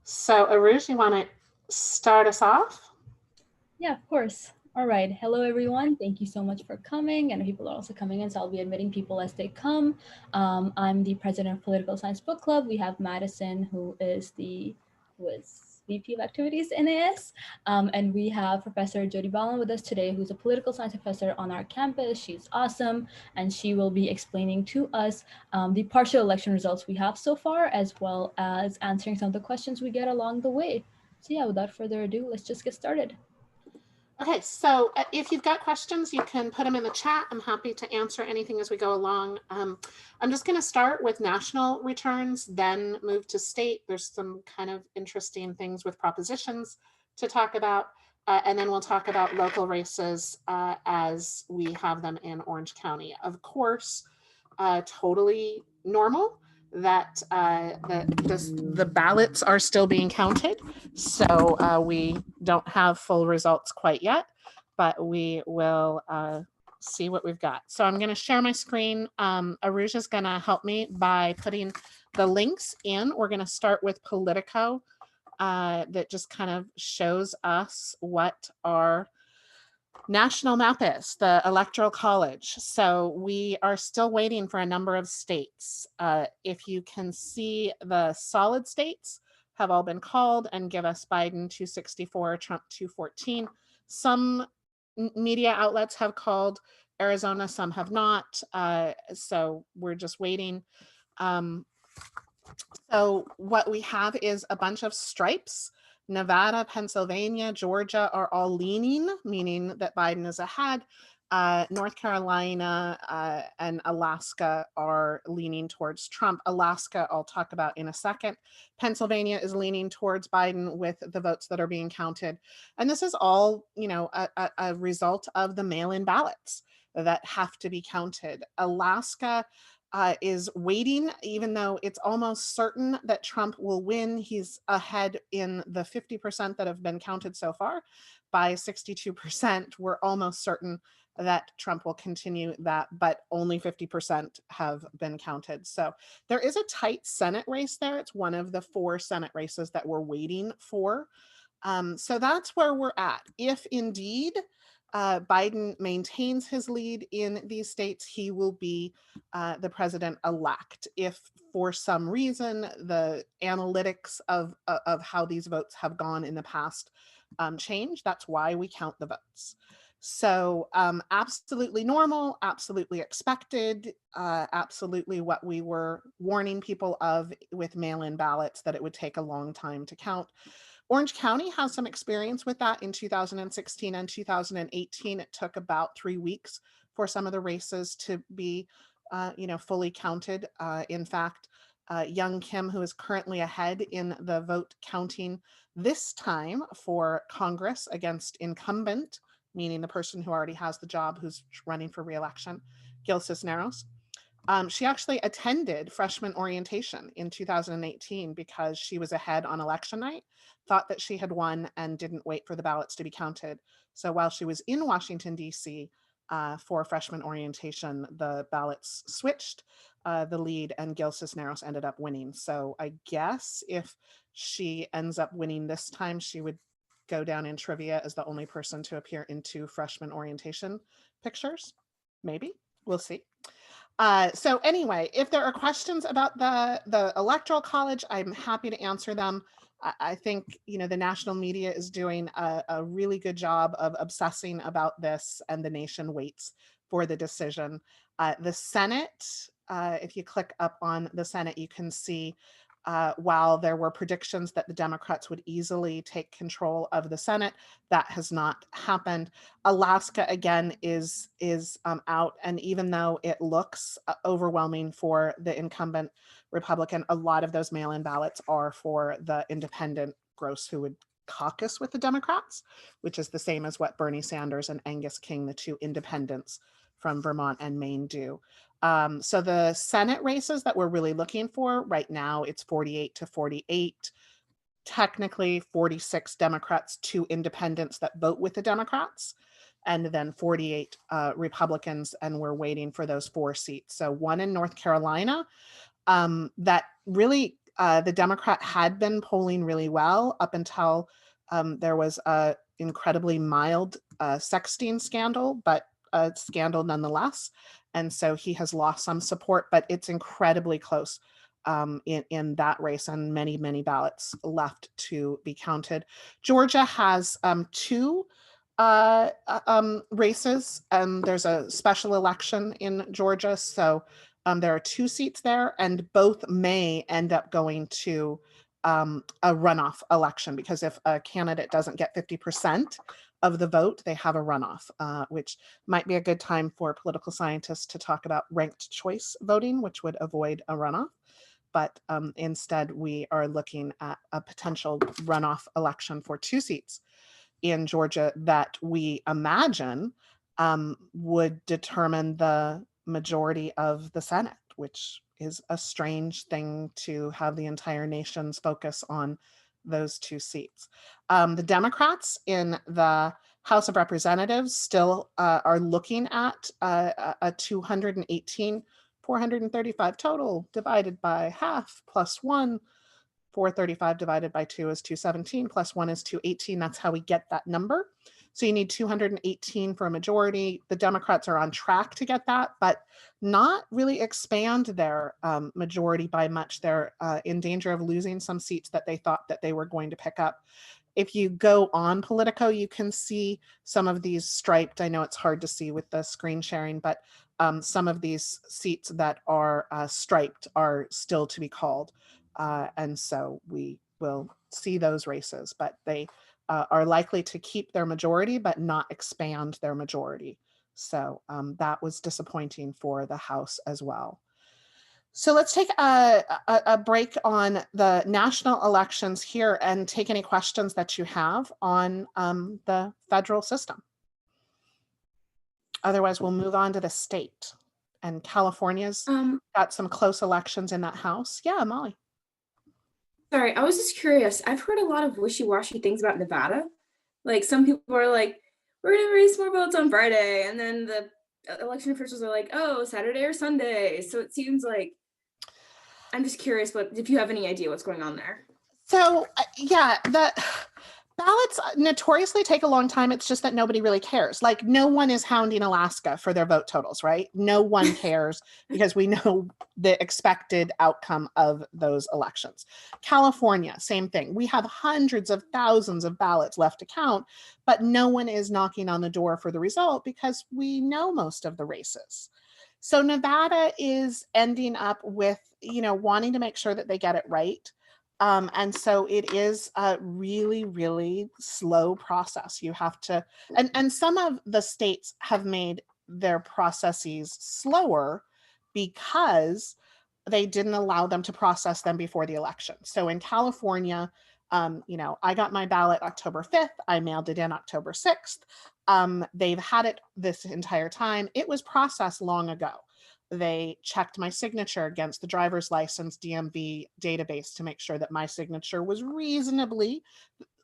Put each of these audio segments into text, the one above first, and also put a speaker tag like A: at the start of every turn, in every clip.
A: So, Urooj, you want to start us off?
B: Yeah, of course. All right. Hello, everyone. Thank you so much for coming. And people are also coming in, so I'll be admitting people as they come. I'm the president of Political Science Book Club. We have Madison, who is VP of Activities in AS, and we have Professor Jodi Balma with us today, who's a political science professor on our campus. She's awesome, and she will be explaining to us the partial election results we have so far, as well as answering some of the questions we get along the way. So yeah, without further ado, let's just get started.
A: Okay, so if you've got questions, you can put them in the chat. I'm happy to answer anything as we go along. I'm just going to start with national returns, then move to state. There's some kind of interesting things with propositions to talk about. And then we'll talk about local races as we have them in Orange County. Of course, totally normal that the ballots are still being counted. So we don't have full results quite yet, but we will see what we've got. So I'm going to share my screen. Urooj is going to help me by putting the links in. We're going to start with Politico that just kind of shows us what our national map is, the Electoral College. So we are still waiting for a number of states. If you can see, the solid states have all been called and give us Biden 264, Trump 214. Some media outlets have called Arizona, some have not. So we're just waiting. So what we have is a bunch of stripes. Nevada, Pennsylvania, Georgia are all leaning, meaning that Biden is ahead. North Carolina and Alaska are leaning towards Trump. Alaska, I'll talk about in a second. Pennsylvania is leaning towards Biden with the votes that are being counted. And this is all, a result of the mail-in ballots that have to be counted. Alaska is waiting, even though it's almost certain that Trump will win. He's ahead in the 50% that have been counted so far by 62%. We're almost certain that Trump will continue that, but only 50% have been counted. So there is a tight Senate race there. It's one of the 4 Senate races that we're waiting for. So that's where we're at. If indeed Biden maintains his lead in these states, he will be the president-elect. If for some reason the analytics of how these votes have gone in the past change, that's why we count the votes. So absolutely normal, absolutely expected, absolutely what we were warning people of with mail-in ballots, that it would take a long time to count. Orange County has some experience with that in 2016 and 2018. It took about 3 weeks for some of the races to be, fully counted. In fact, Young Kim, who is currently ahead in the vote counting this time for Congress against incumbent, meaning the person who already has the job who's running for re-election, Gil Cisneros. She actually attended freshman orientation in 2018 because she was ahead on election night, thought that she had won, and didn't wait for the ballots to be counted. So while she was in Washington, D.C. For freshman orientation, the ballots switched the lead, and Gil Cisneros ended up winning. So I guess if she ends up winning this time, she would go down in trivia as the only person to appear in 2 freshman orientation pictures. Maybe. We'll see. So anyway, if there are questions about the Electoral College, I'm happy to answer them. I think, the national media is doing a really good job of obsessing about this, and the nation waits for the decision. The Senate, if you click up on the Senate, you can see while there were predictions that the Democrats would easily take control of the Senate, that has not happened. Alaska, again, is out, and even though it looks overwhelming for the incumbent Republican, a lot of those mail-in ballots are for the independent gross who would caucus with the Democrats, which is the same as what Bernie Sanders and Angus King, the 2 independents from Vermont and Maine, do. So the Senate races that we're really looking for right now, it's 48 to 48. Technically 46 Democrats, 2 independents that vote with the Democrats, and then 48 Republicans, and we're waiting for those 4 seats. So one in North Carolina that really the Democrat had been polling really well up until there was a incredibly mild sexting scandal, but a scandal nonetheless. And so he has lost some support, but it's incredibly close in that race, and many, many ballots left to be counted. Georgia has two races, and there's a special election in Georgia. So there are two seats there, and both may end up going to a runoff election, because if a candidate doesn't get 50% of the vote, they have a runoff, which might be a good time for political scientists to talk about ranked choice voting, which would avoid a runoff. But instead, we are looking at a potential runoff election for two seats in Georgia that we imagine would determine the majority of the Senate, which is a strange thing to have the entire nation's focus on those two seats. The Democrats in the House of Representatives still are looking at a 218, 435 total divided by half plus 1. 435 divided by 2 is 217, plus 1 is 218. That's how we get that number. So you need 218 for a majority. The Democrats are on track to get that, but not really expand their majority by much. They're in danger of losing some seats that they thought that they were going to pick up. If you go on Politico, you can see some of these striped. I know it's hard to see with the screen sharing, but some of these seats that are striped are still to be called. And so we will see those races, but they are likely to keep their majority, but not expand their majority. So that was disappointing for the House as well. So let's take a break on the national elections here and take any questions that you have on the federal system. Otherwise, we'll move on to the state. And California's got some close elections in that House. Yeah, Molly.
C: Sorry, I was just curious. I've heard a lot of wishy-washy things about Nevada. Like, some people are like, we're going to raise more votes on Friday. And then the election officials are like, oh, Saturday or Sunday. So it seems like, I'm just curious if you have any idea what's going on there.
A: So yeah, the ballots notoriously take a long time. It's just that nobody really cares. Like, no one is hounding Alaska for their vote totals, right? No one cares because we know the expected outcome of those elections. California, same thing. We have hundreds of thousands of ballots left to count, but no one is knocking on the door for the result because we know most of the races. So Nevada is ending up with, wanting to make sure that they get it right. And so it is a really, really slow process. You have to, and some of the states have made their processes slower because they didn't allow them to process them before the election. So in California, I got my ballot October 5th. I mailed it in October 6th. They've had it this entire time. It was processed long ago. They checked my signature against the driver's license DMV database to make sure that my signature was reasonably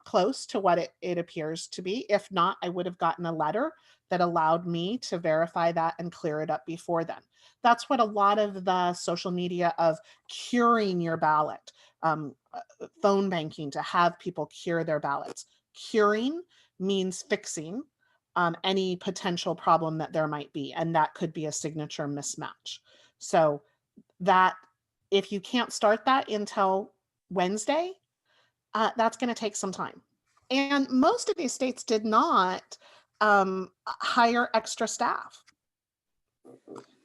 A: close to what it appears to be. If not, I would have gotten a letter that allowed me to verify that and clear it up before then. That's what a lot of the social media of curing your ballot, phone banking to have people cure their ballots. Curing means fixing any potential problem that there might be, and that could be a signature mismatch. So that if you can't start that until Wednesday, that's going to take some time. And most of these states did not hire extra staff.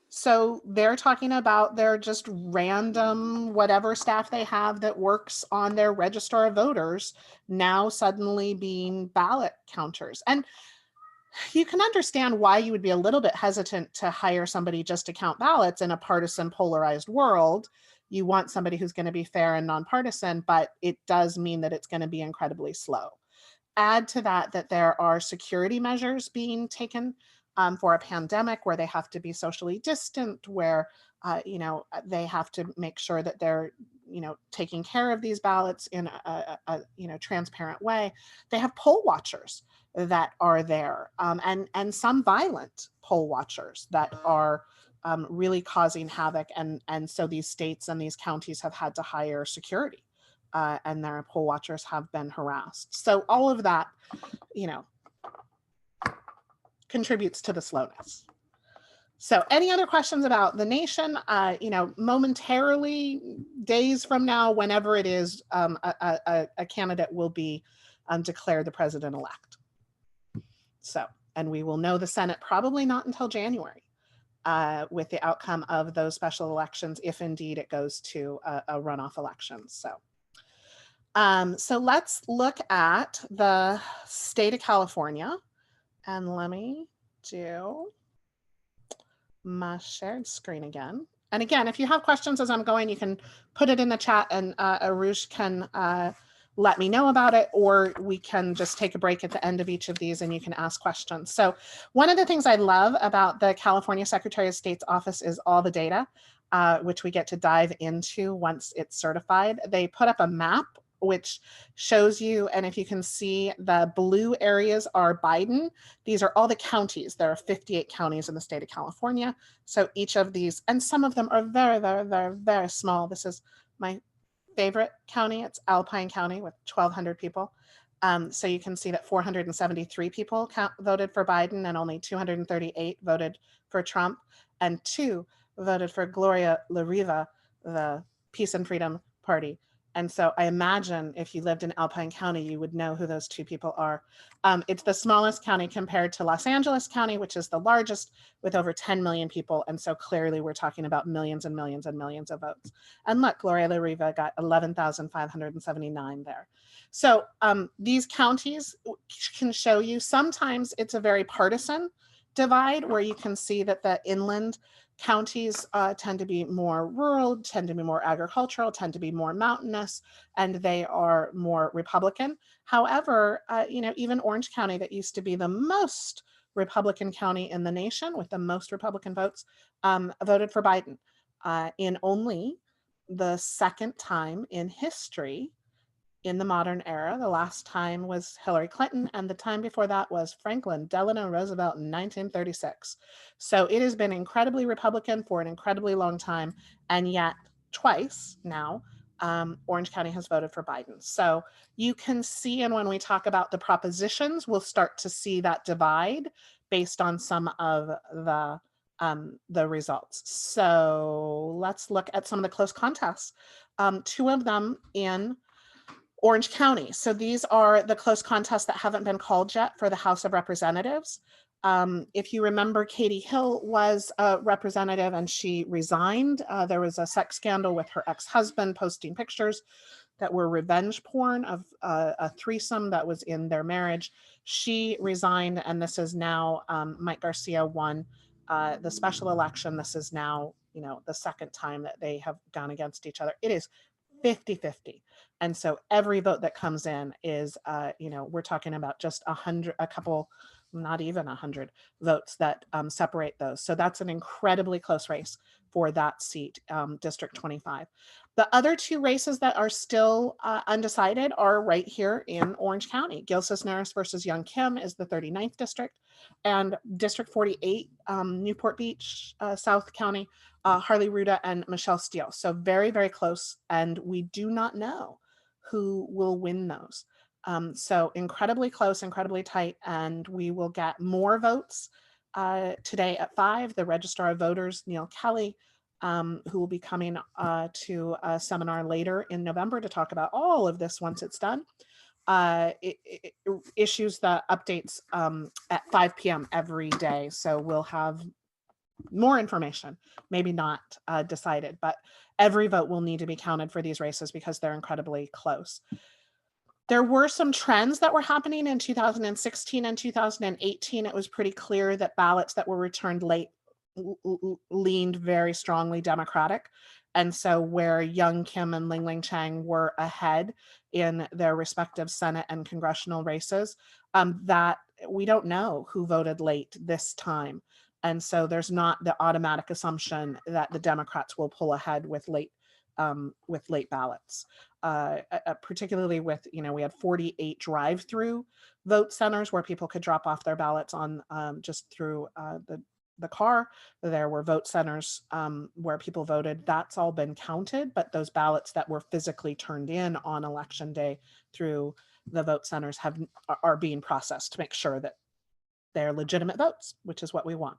A: So they're talking about their just random whatever staff they have that works on their register of voters now suddenly being ballot counters. And you can understand why you would be a little bit hesitant to hire somebody just to count ballots in a partisan, polarized world. You want somebody who's going to be fair and nonpartisan, but it does mean that it's going to be incredibly slow. Add to that there are security measures being taken for a pandemic where they have to be socially distant, where they have to make sure that they're taking care of these ballots in a transparent way. They have poll watchers that are there, and some violent poll watchers that are really causing havoc. And so these states and these counties have had to hire security, and their poll watchers have been harassed. So all of that, contributes to the slowness. So any other questions about the nation? Momentarily, days from now, whenever it is, a candidate will be declared the president-elect. So, and we will know the Senate probably not until January with the outcome of those special elections, if indeed it goes to a runoff election. So let's look at the state of California, and let me do my shared screen again. And again, if you have questions as I'm going, you can put it in the chat, and Urooj can let me know about it, or we can just take a break at the end of each of these and you can ask questions. So one of the things I love about the California Secretary of State's office is all the data, which we get to dive into once it's certified. They put up a map which shows you, and if you can see, the blue areas are Biden. These are all the counties. There are 58 counties in the state of California. So each of these, and some of them are very, very, very, very small. This is my favorite county. It's Alpine County with 1,200 people. So you can see that 473 people voted for Biden, and only 238 voted for Trump, and 2 voted for Gloria La Riva, the Peace and Freedom Party. And so I imagine if you lived in Alpine County, you would know who those 2 people are. It's the smallest county compared to Los Angeles County, which is the largest with over 10 million people. And so clearly we're talking about millions and millions and millions of votes. And look, Gloria La Riva got 11,579 there. So these counties can show you, sometimes it's a very partisan divide, where you can see that the inland counties tend to be more rural, tend to be more agricultural, tend to be more mountainous, and they are more Republican. However, even Orange County, that used to be the most Republican county in the nation with the most Republican votes, voted for Biden in only the second time in history in the modern era. The last time was Hillary Clinton, and the time before that was Franklin Delano Roosevelt in 1936. So it has been incredibly Republican for an incredibly long time, and yet twice now, Orange County has voted for Biden. So you can see, and when we talk about the propositions, we'll start to see that divide based on some of the results. So let's look at some of the close contests. 2 of them in Orange County. So these are the close contests that haven't been called yet for the House of Representatives. If you remember, Katie Hill was a representative and she resigned. There was a sex scandal with her ex-husband posting pictures that were revenge porn of a threesome that was in their marriage. She resigned, and this is now Mike Garcia won the special election. This is now, the second time that they have gone against each other. It is 50-50. And so every vote that comes in is, we're talking about just a couple, not even 100 votes that separate those. So that's an incredibly close race for that seat, District 25. The other 2 races that are still undecided are right here in Orange County. Gil Cisneros versus Young Kim is the 39th district, and District 48, Newport Beach, South County, Harley Ruda and Michelle Steele. So very, very close, and we do not know who will win those. So incredibly close, incredibly tight, and we will get more votes today at 5. The Registrar of Voters, Neil Kelly, who will be coming to a seminar later in November to talk about all of this once it's done, it issues the updates at 5 p.m. every day. So we'll have more information, maybe not decided, but every vote will need to be counted for these races because they're incredibly close. There were some trends that were happening in 2016 and 2018. It was pretty clear that ballots that were returned late leaned very strongly Democratic. And so where Young Kim and Ling Chang were ahead in their respective Senate and congressional races, that we don't know who voted late this time. And so there's not the automatic assumption that the Democrats will pull ahead with late ballots, particularly with, we had 48 drive-through vote centers where people could drop off their ballots on just through the the car. There were vote centers where people voted. That's all been counted, but those ballots that were physically turned in on election day through the vote centers are being processed to make sure that they're legitimate votes, which is what we want.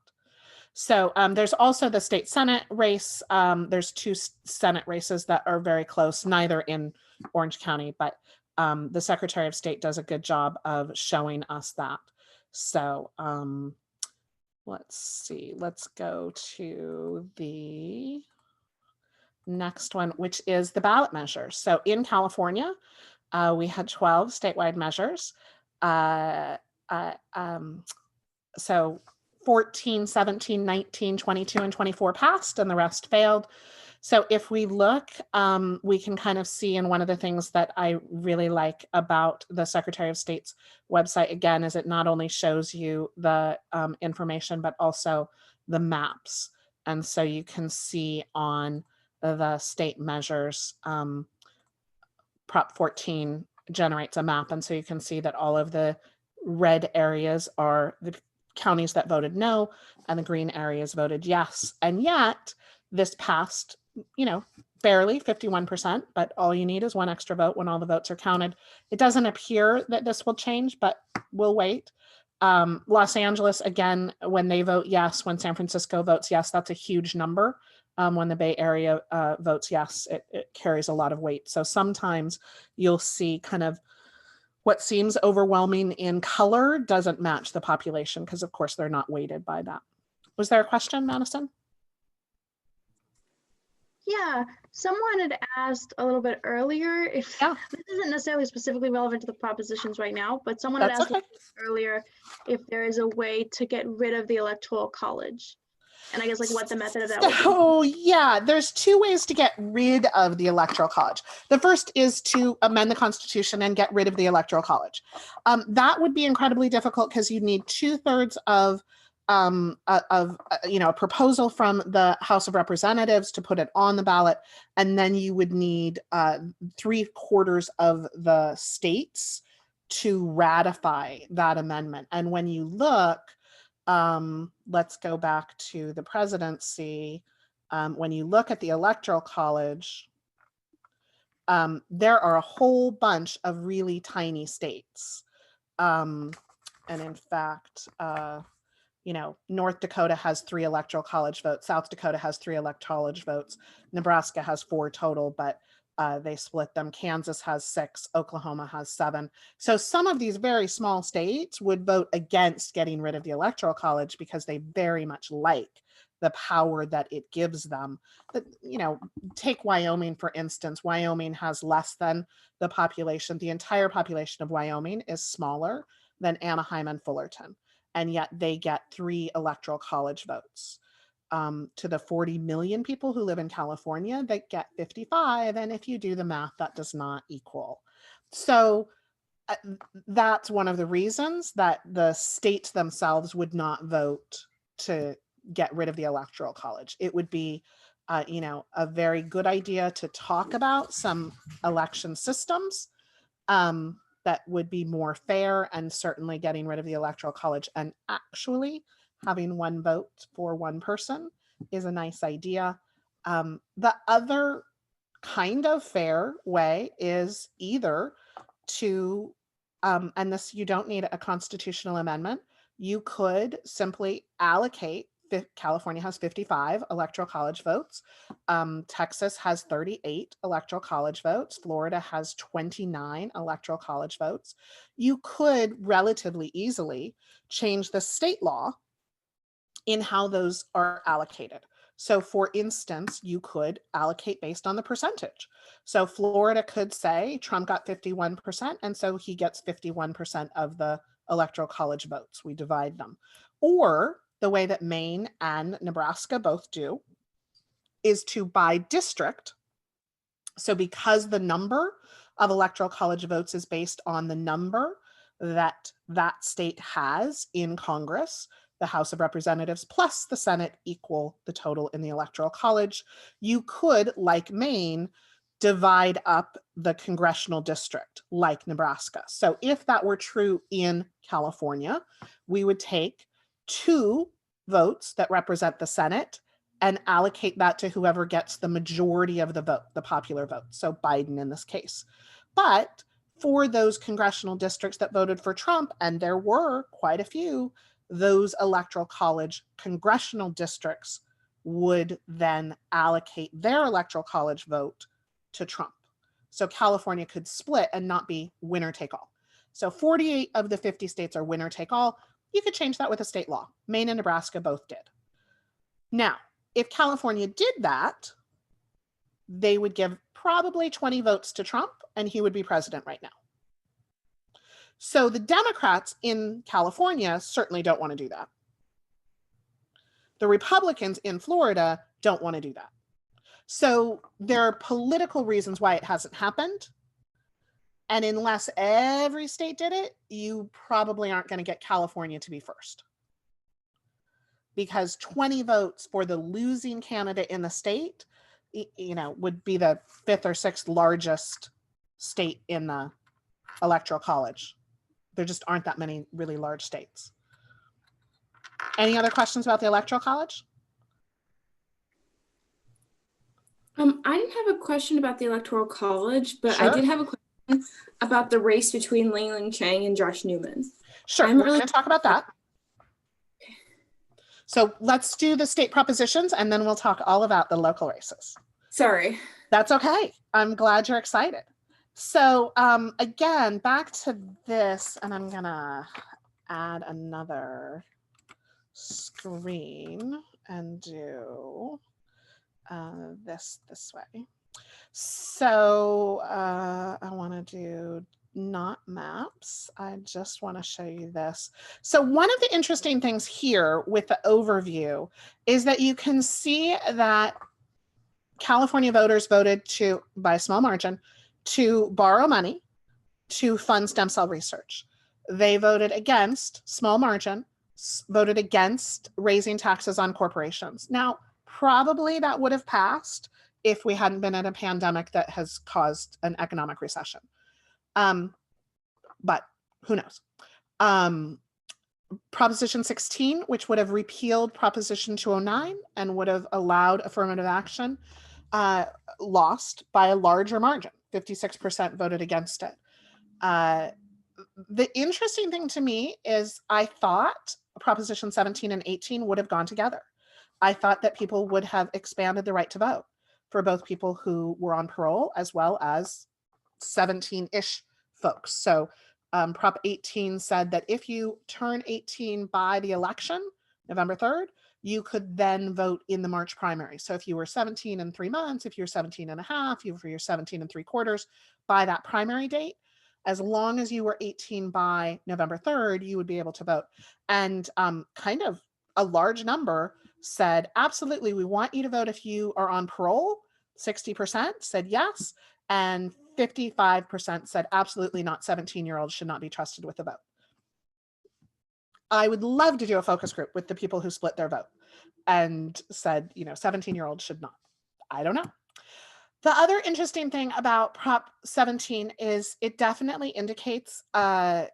A: So there's also the state Senate race. There's 2 Senate races that are very close, neither in Orange County, but the Secretary of State does a good job of showing us that. So let's see, let's go to the next one, which is the ballot measures. So in California, we had 12 statewide measures. So 14, 17, 19, 22, and 24 passed, and the rest failed. So if we look, we can kind of see, and one of the things that I really like about the Secretary of State's website, again, is it not only shows you the information, but also the maps. And so you can see on the state measures, Prop 14 generates a map. And so you can see that all of the red areas are the counties that voted no, and the green areas voted yes. And yet this passed, barely 51%, but all you need is one extra vote when all the votes are counted. It doesn't appear that this will change, but we'll wait. Los Angeles, again, when they vote yes, when San Francisco votes yes, that's a huge number. When the Bay Area votes yes, it carries a lot of weight. So sometimes you'll see kind of what seems overwhelming in color doesn't match the population because, of course, they're not weighted by that. Was there a question, Madison?
D: Yeah, someone had asked a little bit earlier if this isn't necessarily specifically relevant to the propositions right now, but someone had asked earlier if there is a way to get rid of the Electoral College. And I guess what the method of that would be.
A: Oh, yeah, there's 2 ways to get rid of the Electoral College. The first is to amend the Constitution and get rid of the Electoral College. That would be incredibly difficult because you need 2/3 of a proposal from the House of Representatives to put it on the ballot, and then you would need 3/4 of the states to ratify that amendment. And when you look, let's go back to the presidency. When you look at the Electoral College, there are a whole bunch of really tiny states. And in fact, North Dakota has 3 Electoral College votes. South Dakota has 3 Electoral College votes. Nebraska has 4 total, but they split them. Kansas has 6. Oklahoma has 7. So some of these very small states would vote against getting rid of the Electoral College because they very much like the power that it gives them. But, take Wyoming, for instance. Wyoming has less than the population. The entire population of Wyoming is smaller than Anaheim and Fullerton. And yet they get 3 Electoral College votes. To the 40 million people who live in California, they get 55. And if you do the math, that does not equal. So that's one of the reasons that the states themselves would not vote to get rid of the Electoral College. It would be, a very good idea to talk about some election systems that would be more fair, and certainly getting rid of the Electoral College and actually having one vote for one person is a nice idea. The other kind of fair way is either to, and this, you don't need a constitutional amendment, you could simply allocate, California has 55 Electoral College votes. Texas has 38 Electoral College votes. Florida has 29 Electoral College votes. You could relatively easily change the state law in how those are allocated. So for instance, you could allocate based on the percentage. So Florida could say Trump got 51%, and so he gets 51% of the Electoral College votes. We divide them. Or the way that Maine and Nebraska both do is to by district. So because the number of Electoral College votes is based on the number that that state has in Congress, the House of Representatives plus the Senate equal the total in the Electoral College, you could, like Maine, divide up the congressional district like Nebraska. So if that were true in California, we would take 2 votes that represent the Senate and allocate that to whoever gets the majority of the vote, the popular vote. So Biden in this case. But for those congressional districts that voted for Trump, and there were quite a few, those electoral college congressional districts would then allocate their electoral college vote to Trump. So California could split and not be winner take all. So 48 of the 50 states are winner take all. You could change that with a state law. Maine and Nebraska both did. Now, if California did that, they would give probably 20 votes to Trump and he would be president right now. So the Democrats in California certainly don't want to do that. The Republicans in Florida don't want to do that. So there are political reasons why it hasn't happened. And unless every state did it, you probably aren't going to get California to be first. Because 20 votes for the losing candidate in the state, would be the 5th or 6th largest state in the electoral college. There just aren't that many really large states. Any other questions about the electoral college?
C: I didn't have a question about the electoral college, but
A: Sure.
C: I did have a question about the race between Ling, Chang, and Josh Newman.
A: Sure, we're going to talk about that. So let's do the state propositions and then we'll talk all about the local races.
C: Sorry.
A: That's okay. I'm glad you're excited. So again, back to this, and I'm gonna add another screen and do this way. So I want to do not maps. I just want to show you this. So one of the interesting things here with the overview is that you can see that California voters voted by a small margin, to borrow money to fund stem cell research. They voted against, small margin, voted against raising taxes on corporations. Now, probably that would have passed if we hadn't been in a pandemic that has caused an economic recession. But who knows? Proposition 16, which would have repealed Proposition 209 and would have allowed affirmative action, lost by a larger margin. 56% voted against it. The interesting thing to me is I thought Proposition 17 and 18 would have gone together. I thought that people would have expanded the right to vote for both people who were on parole as well as 17-ish folks. So Prop 18 said that if you turn 18 by the election, November 3rd, you could then vote in the March primary. So if you were 17 and 3 months, if you're 17 and a half, if you're 17 and 3/4 by that primary date, as long as you were 18 by November 3rd, you would be able to vote. And kind of a large number said, absolutely, we want you to vote if you are on parole. 60% said yes. And 55% said absolutely not. 17-year-olds should not be trusted with the vote. I would love to do a focus group with the people who split their vote and said, 17-year-olds should not. I don't know. The other interesting thing about Prop 17 is it definitely indicates, a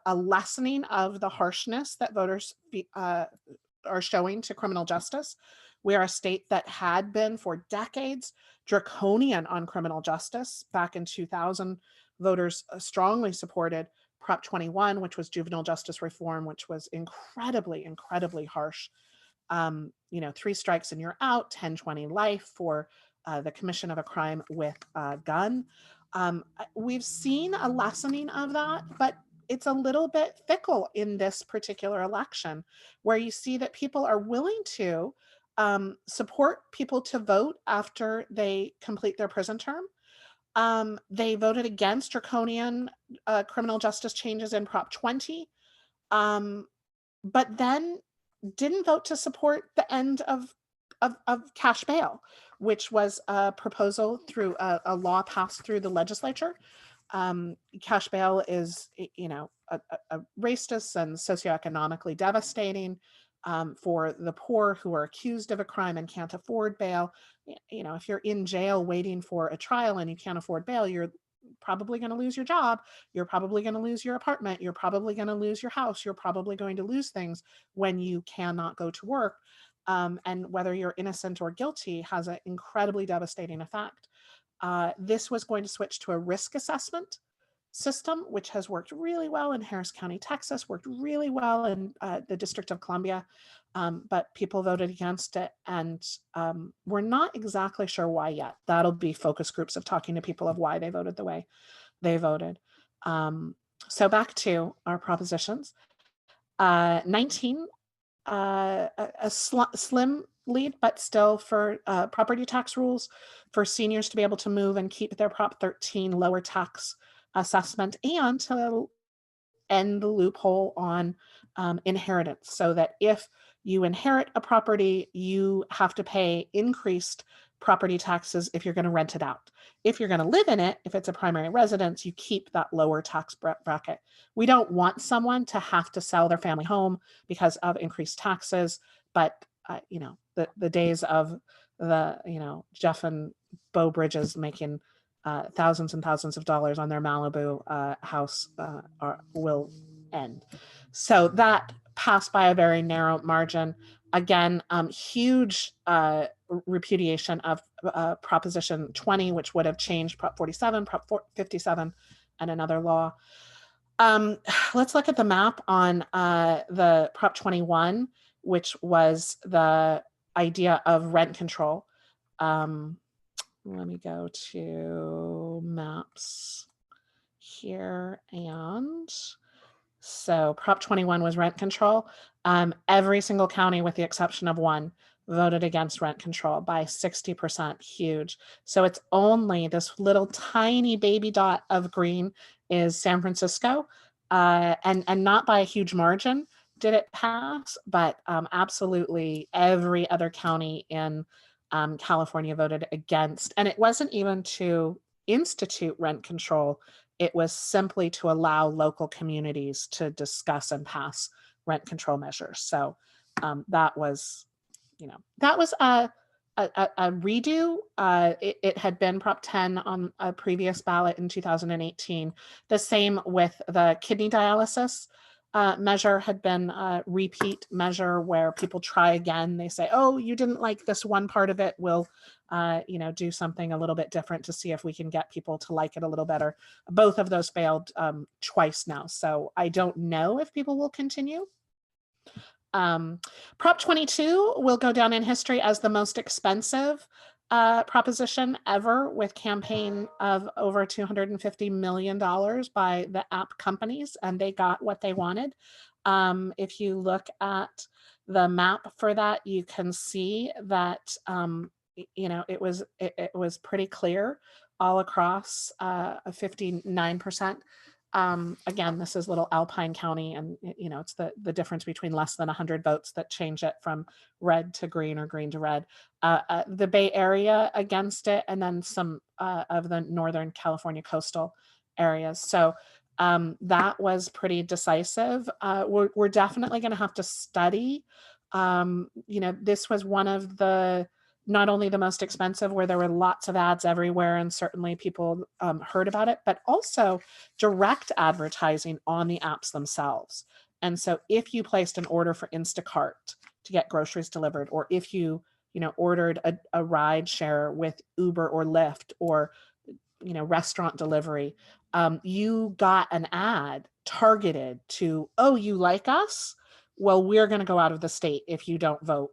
A: lessening of the harshness that voters are showing to criminal justice. We are a state that had been for decades draconian on criminal justice. Back in 2000, voters strongly supported Prop 21, which was juvenile justice reform, which was incredibly, incredibly harsh. 3 strikes and you're out, 10-20 life for the commission of a crime with a gun. We've seen a lessening of that, but it's a little bit fickle in this particular election, where you see that people are willing to support people to vote after they complete their prison term. They voted against draconian criminal justice changes in Prop 20, but then didn't vote to support the end of cash bail, which was a proposal through a law passed through the legislature. Cash bail is, a racist and socioeconomically devastating for the poor who are accused of a crime and can't afford bail. If you're in jail waiting for a trial and you can't afford bail, you're probably going to lose your job. You're probably going to lose your apartment. You're probably going to lose your house. You're probably going to lose things when you cannot go to work. And whether you're innocent or guilty has an incredibly devastating effect. This was going to switch to a risk assessment system, which has worked really well in Harris County, Texas, worked really well in the District of Columbia, but people voted against it, and we're not exactly sure why yet. That'll be focus groups of talking to people of why they voted the way they voted. So back to our propositions. 19, a slim lead, but still for property tax rules for seniors to be able to move and keep their Prop 13 lower tax assessment, and to end the loophole on inheritance, so that if you inherit a property, you have to pay increased property taxes if you're going to rent it out. If you're going to live in it, if it's a primary residence, you keep that lower tax bracket. We don't want someone to have to sell their family home because of increased taxes, but you know, the days of the, you know, Jeff and Bo Bridges making thousands and thousands of dollars on their Malibu house will end. So that passed by a very narrow margin. Again, huge repudiation of Proposition 20, which would have changed Prop 47, Prop 57, and another law. Let's look at the map on the Prop 21, which was the idea of rent control. Let me go to maps here. And so Prop 21 was rent control. Every single county, with the exception of one, voted against rent control by 60%, huge. So it's only this little tiny baby dot of green is San Francisco, and not by a huge margin did it pass, but absolutely every other county in California voted against. And it wasn't even to institute rent control. It was simply to allow local communities to discuss and pass rent control measures. So that was, you know, that was a redo. It had been Prop 10 on a previous ballot in 2018. The same with the kidney dialysis measure had been a repeat measure where people try again. They say, oh, you didn't like this one part of it. We'll, you know, do something a little bit different to see if we can get people to like it a little better. Both of those failed twice now. So I don't know if people will continue. Prop 22 will go down in history as the most expensive proposition ever, with campaign of over $250 million by the app companies, and they got what they wanted. If you look at the map for that, you can see that you know, it was pretty clear all across 59%. Again, this is little Alpine County, and you know, it's the difference between less than 100 votes that change it from red to green or green to red. The Bay Area against it, and then some of the Northern California coastal areas. So that was pretty decisive. We're definitely going to have to study. You know, this was one of the, not only the most expensive, where there were lots of ads everywhere and certainly people heard about it, but also direct advertising on the apps themselves. And so if you placed an order for Instacart to get groceries delivered, or if you know, ordered a ride share with Uber or Lyft, or, you know, restaurant delivery, you got an ad targeted to, oh, you like us? Well, we're going to go out of the state if you don't vote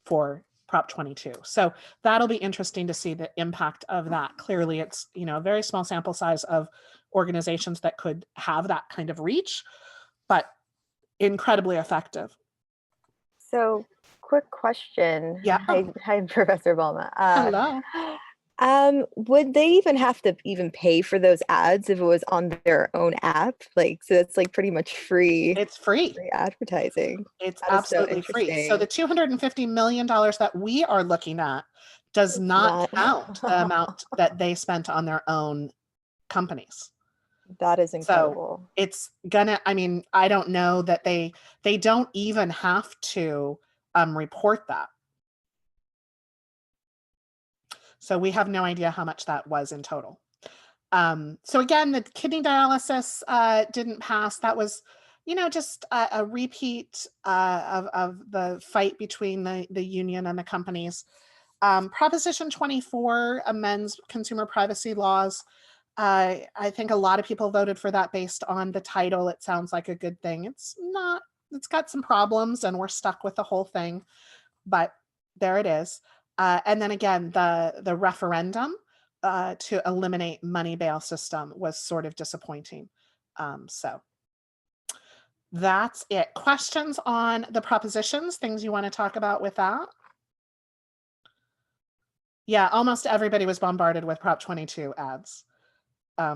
A: for Prop 22. So that'll be interesting to see the impact of that. Clearly, it's, you know, a very small sample size of organizations that could have that kind of reach, but incredibly effective.
E: So, quick question.
A: Yeah.
E: Hi, Professor Balma.
A: Hello.
E: Would they even have to even pay for those ads if it was on their own app? Like, so it's like pretty much free.
A: It's free.
E: Free advertising.
A: It's absolutely free. So the $250 million that we are looking at does not count the amount that they spent on their own companies.
E: That is incredible.
A: So it's gonna, I mean, I don't know that they don't even have to report that. So we have no idea how much that was in total. So again, the kidney dialysis didn't pass. That was, just a repeat of the fight between the union and the companies. Proposition 24 amends consumer privacy laws. I think a lot of people voted for that based on the title. It sounds like a good thing. It's not, it's got some problems and we're stuck with the whole thing, but there it is. And then again, the referendum to eliminate money bail system was sort of disappointing. So that's it. Questions on the propositions, things you want to talk about with that? Yeah, almost everybody was bombarded with Prop 22 ads. I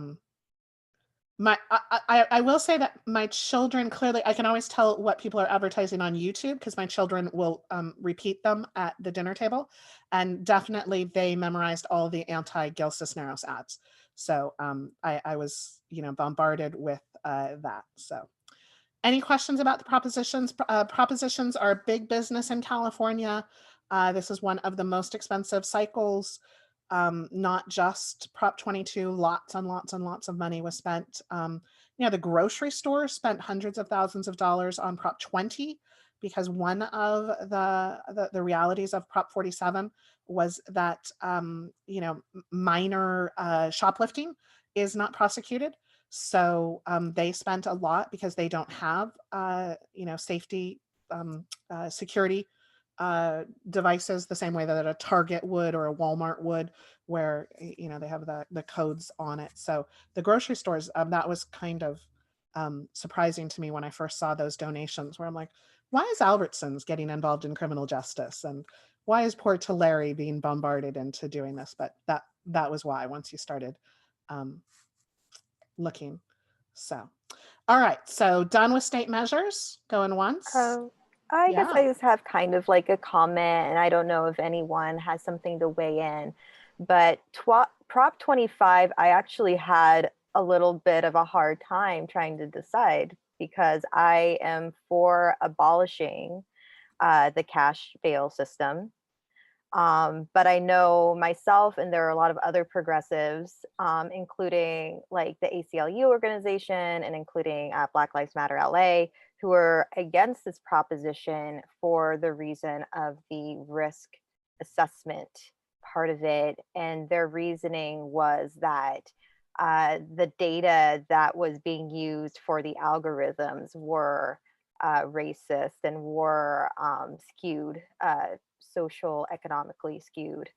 A: will say that my children, clearly, I can always tell what people are advertising on YouTube because my children will repeat them at the dinner table. And definitely they memorized all the anti-Gil Cisneros ads. So I was, bombarded with that. So any questions about the propositions? Propositions are big business in California. This is one of the most expensive cycles. Not just Prop 22, lots and lots and lots of money was spent. The grocery store spent hundreds of thousands of dollars on Prop 20 because one of the realities of Prop 47 was that, minor shoplifting is not prosecuted. So they spent a lot because they don't have, safety, security devices the same way that a Target would or a Walmart would, where they have the codes on it. So the grocery stores, that was kind of surprising to me when I first saw those donations, where I'm like, why is Albertsons getting involved in criminal justice, and why is poor Tulare being bombarded into doing this? But that was why, once you started looking. So all right, so done with state measures. Going once.
E: I guess I just have kind of like a comment, and I don't know if anyone has something to weigh in, but Prop 25, I actually had a little bit of a hard time trying to decide because I am for abolishing the cash bail system. But I know myself, and there are a lot of other progressives, including like the ACLU organization and including Black Lives Matter LA, who are against this proposition for the reason of the risk assessment part of it. And their reasoning was that the data that was being used for the algorithms were racist and were skewed, social economically skewed.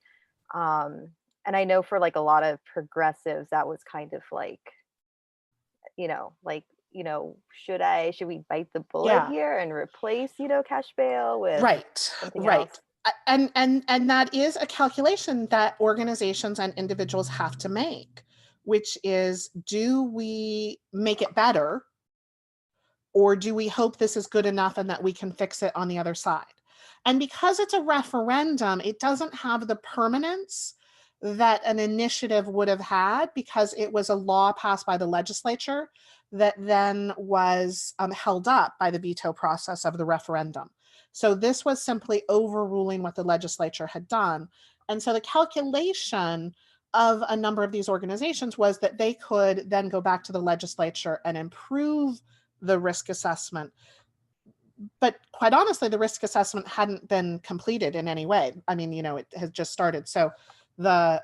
E: And I know for like a lot of progressives, that was kind of like, should we bite the bullet here and replace, cash bail with something else?
A: And that is a calculation that organizations and individuals have to make, which is, do we make it better, or do we hope this is good enough and that we can fix it on the other side? And because it's a referendum, it doesn't have the permanence that an initiative would have had, because it was a law passed by the legislature that then was held up by the veto process of the referendum. So this was simply overruling what the legislature had done. And so the calculation of a number of these organizations was that they could then go back to the legislature and improve the risk assessment. But quite honestly, the risk assessment hadn't been completed in any way. I mean, it has just started. So the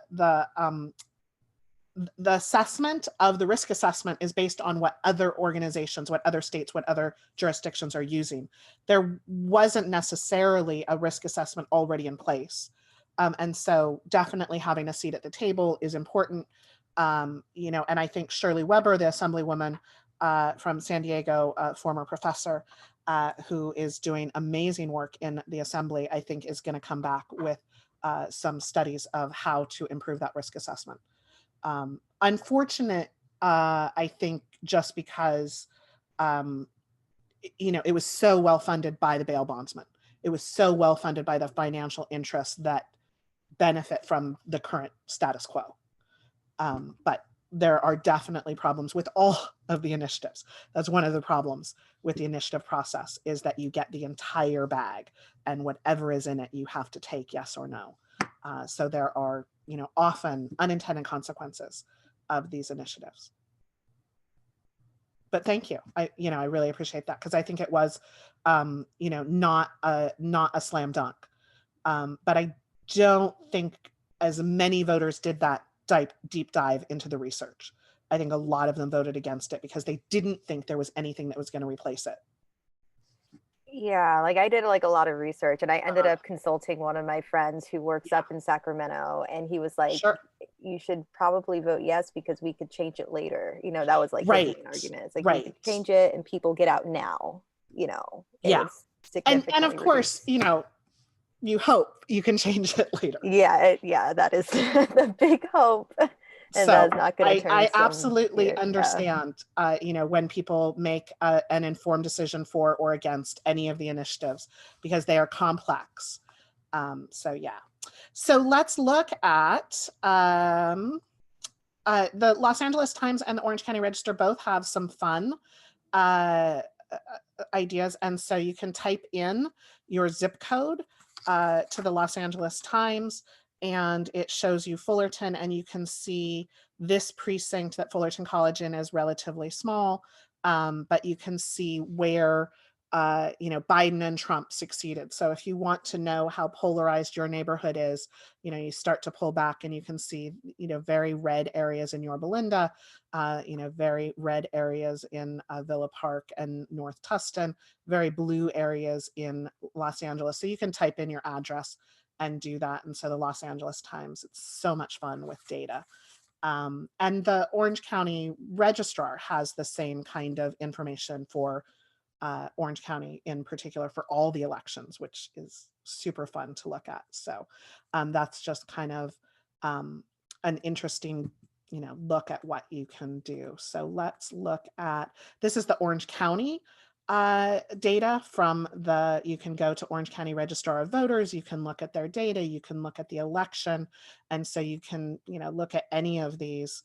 A: assessment of the risk assessment is based on what other organizations, what other states, what other jurisdictions are using. There wasn't necessarily a risk assessment already in place. And so definitely having a seat at the table is important. And I think Shirley Weber, the Assemblywoman from San Diego, former professor, who is doing amazing work in the Assembly, I think is going to come back with some studies of how to improve that risk assessment. Unfortunate, I think, just because, it was so well funded by the bail bondsman. It was so well funded by the financial interests that benefit from the current status quo. But there are definitely problems with all of the initiatives. That's one of the problems with the initiative process, is that you get the entire bag, and whatever is in it, you have to take yes or no. So there are, often unintended consequences of these initiatives. But thank you. I really appreciate that, because I think it was, not a slam dunk. But I don't think as many voters did that deep dive into the research. I think a lot of them voted against it because they didn't think there was anything that was going to replace it.
E: Yeah, like I did like a lot of research, and I ended up consulting one of my friends who works up in Sacramento, and he was like,
A: Sure.
E: you should probably vote yes because we could change it later. That was like
A: Right.
E: his main argument. It's like,
A: Right.
E: we could change it and people get out now,
A: Yeah. And of course,
E: reduce.
A: You hope you can change it later.
E: Yeah, that is the big hope. And
A: so
E: that's not going to turn
A: I absolutely understand, when people make an informed decision for or against any of the initiatives, because they are complex. So let's look at the Los Angeles Times and the Orange County Register both have some fun ideas. And so you can type in your zip code to the Los Angeles Times, and it shows you Fullerton, and you can see this precinct that Fullerton College in is relatively small, but you can see where Biden and Trump succeeded. So if you want to know how polarized your neighborhood is, you start to pull back, and you can see, very red areas in Yorba Linda, very red areas in Villa Park and North Tustin, very blue areas in Los Angeles. So you can type in your address and do that. And so the Los Angeles Times, it's so much fun with data. And the Orange County Registrar has the same kind of information for Orange County in particular for all the elections, which is super fun to look at. So that's just kind of an interesting, look at what you can do. So let's look at, this is the Orange County data from you can go to Orange County Registrar of Voters, you can look at their data, you can look at the election. And so you can, look at any of these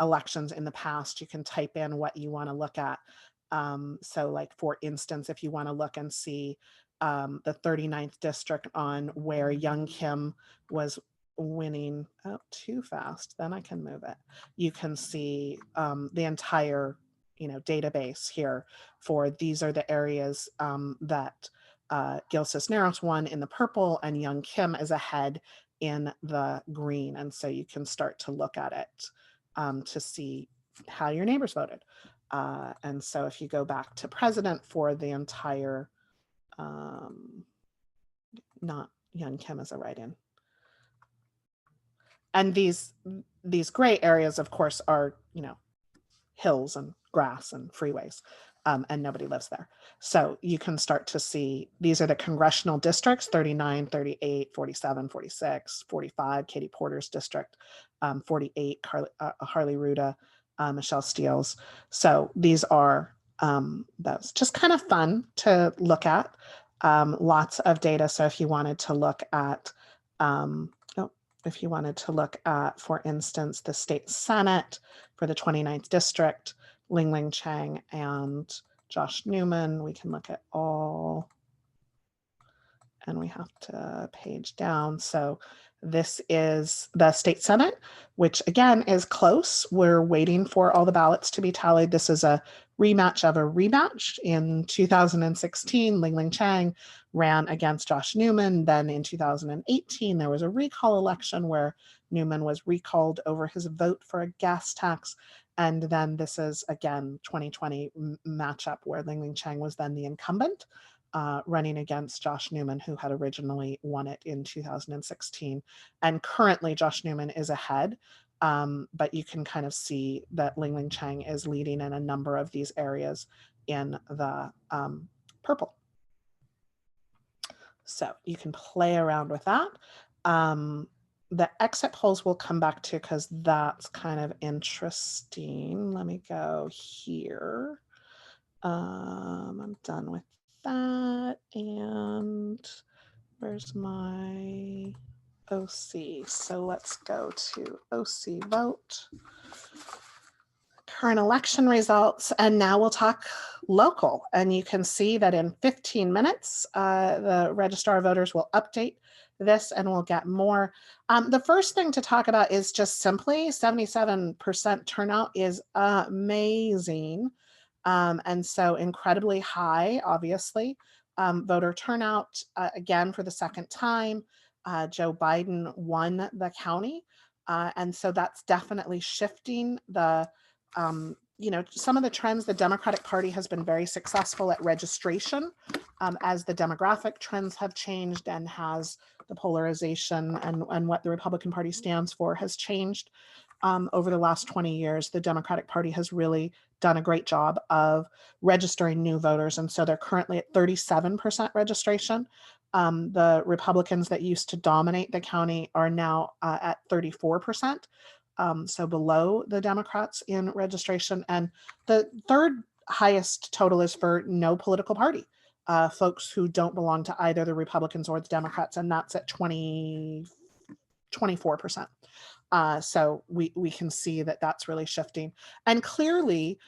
A: elections in the past. You can type in what you want to look at. So like, for instance, if you want to look and see the 39th district on where Young Kim was winning, too fast, then I can move it. You can see the entire database here for, these are the areas that Gil Cisneros won in the purple, and Young Kim is ahead in the green. And so you can start to look at it to see how your neighbors voted. And so if you go back to president for the entire, not Young Kim as a write-in. And these gray areas, of course, are, hills and grass and freeways, and nobody lives there. So you can start to see, these are the congressional districts, 39, 38, 47, 46, 45, Katie Porter's district, 48, Harley Ruda, Michelle Steele's. So these are those, just kind of fun to look at. Lots of data. So if you wanted to look at, for instance, the state Senate for the 29th district, Ling, Chang, and Josh Newman, we can look at all, and we have to page down. So this is the state Senate, which again is close. We're waiting for all the ballots to be tallied. This is a rematch of a rematch. In 2016, Ling Chang ran against Josh Newman. Then in 2018, there was a recall election where Newman was recalled over his vote for a gas tax. And then this is, again, 2020 matchup where Ling Chang was then the incumbent, running against Josh Newman, who had originally won it in 2016. And currently Josh Newman is ahead, but you can kind of see that Ling Chang is leading in a number of these areas in the purple. So you can play around with that. The exit polls we'll come back to because that's kind of interesting. Let me go here. I'm done with that. And where's my OC? So let's go to OC vote. Current election results, and now we'll talk local. And you can see that in 15 minutes, the Registrar of Voters will update this, and we'll get more. The first thing to talk about is just simply 77% turnout is amazing. And so incredibly high, obviously. Voter turnout, again, for the second time. Joe Biden won the county. And so that's definitely shifting the, some of the trends. The Democratic Party has been very successful at registration as the demographic trends have changed and has the polarization and what the Republican Party stands for has changed. Over the last 20 years, the Democratic Party has really done a great job of registering new voters. And so they're currently at 37% registration. The Republicans that used to dominate the county are now at 34%. So below the Democrats in registration. And the third highest total is for no political party, folks who don't belong to either the Republicans or the Democrats, and that's at 24%. So we can see that that's really shifting. And clearly,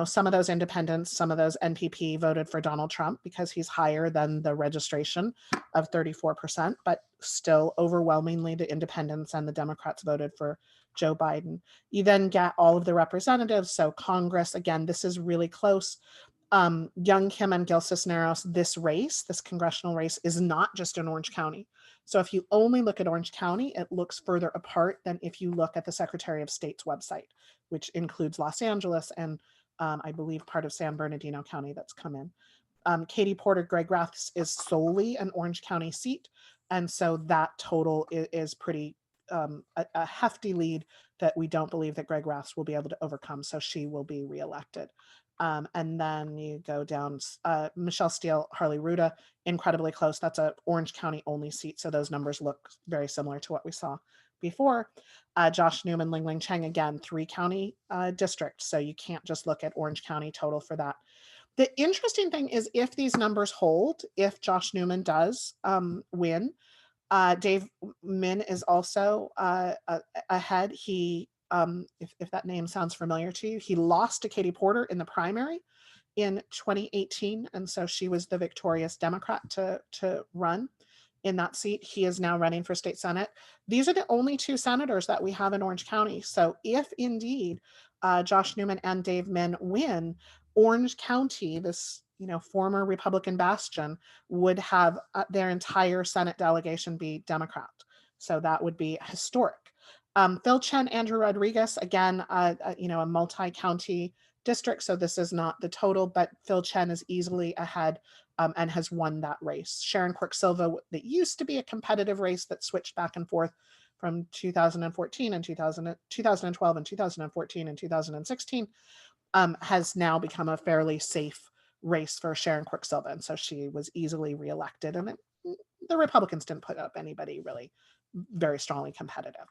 A: some of those independents, some of those NPP voted for Donald Trump because he's higher than the registration of 34%, but still overwhelmingly the independents and the Democrats voted for Joe Biden. You then get all of the representatives. So Congress, again, this is really close. Young Kim and Gil Cisneros, this congressional race is not just in Orange County. So if you only look at Orange County, it looks further apart than if you look at the Secretary of State's website, which includes Los Angeles and I believe part of San Bernardino County that's come in. Katie Porter, Greg Rath's is solely an Orange County seat. And so that total is pretty a hefty lead that we don't believe that Greg Rath's will be able to overcome. So she will be reelected. And then you go down, Michelle Steele, Harley Ruda, incredibly close. That's a Orange County only seat. So those numbers look very similar to what we saw before. Josh Newman, Ling, Chang, again, 3 county districts. So you can't just look at Orange County total for that. The interesting thing is if these numbers hold, if Josh Newman does win, Dave Min is also ahead. He, if that name sounds familiar to you, he lost to Katie Porter in the primary in 2018. And so she was the victorious Democrat to run in that seat. He is now running for state Senate. These are the only 2 senators that we have in Orange County. So if indeed Josh Newman and Dave Min win, Orange County, this former Republican bastion, would have their entire Senate delegation be Democrat. So that would be historic. Phil Chen, Andrew Rodriguez, again, a multi-county district. So this is not the total, but Phil Chen is easily ahead and has won that race. Sharon Quirk Silva, that used to be a competitive race that switched back and forth from 2014 and 2012 and 2014 and 2016, has now become a fairly safe race for Sharon Quirk Silva. And so she was easily reelected, and the Republicans didn't put up anybody really very strongly competitive.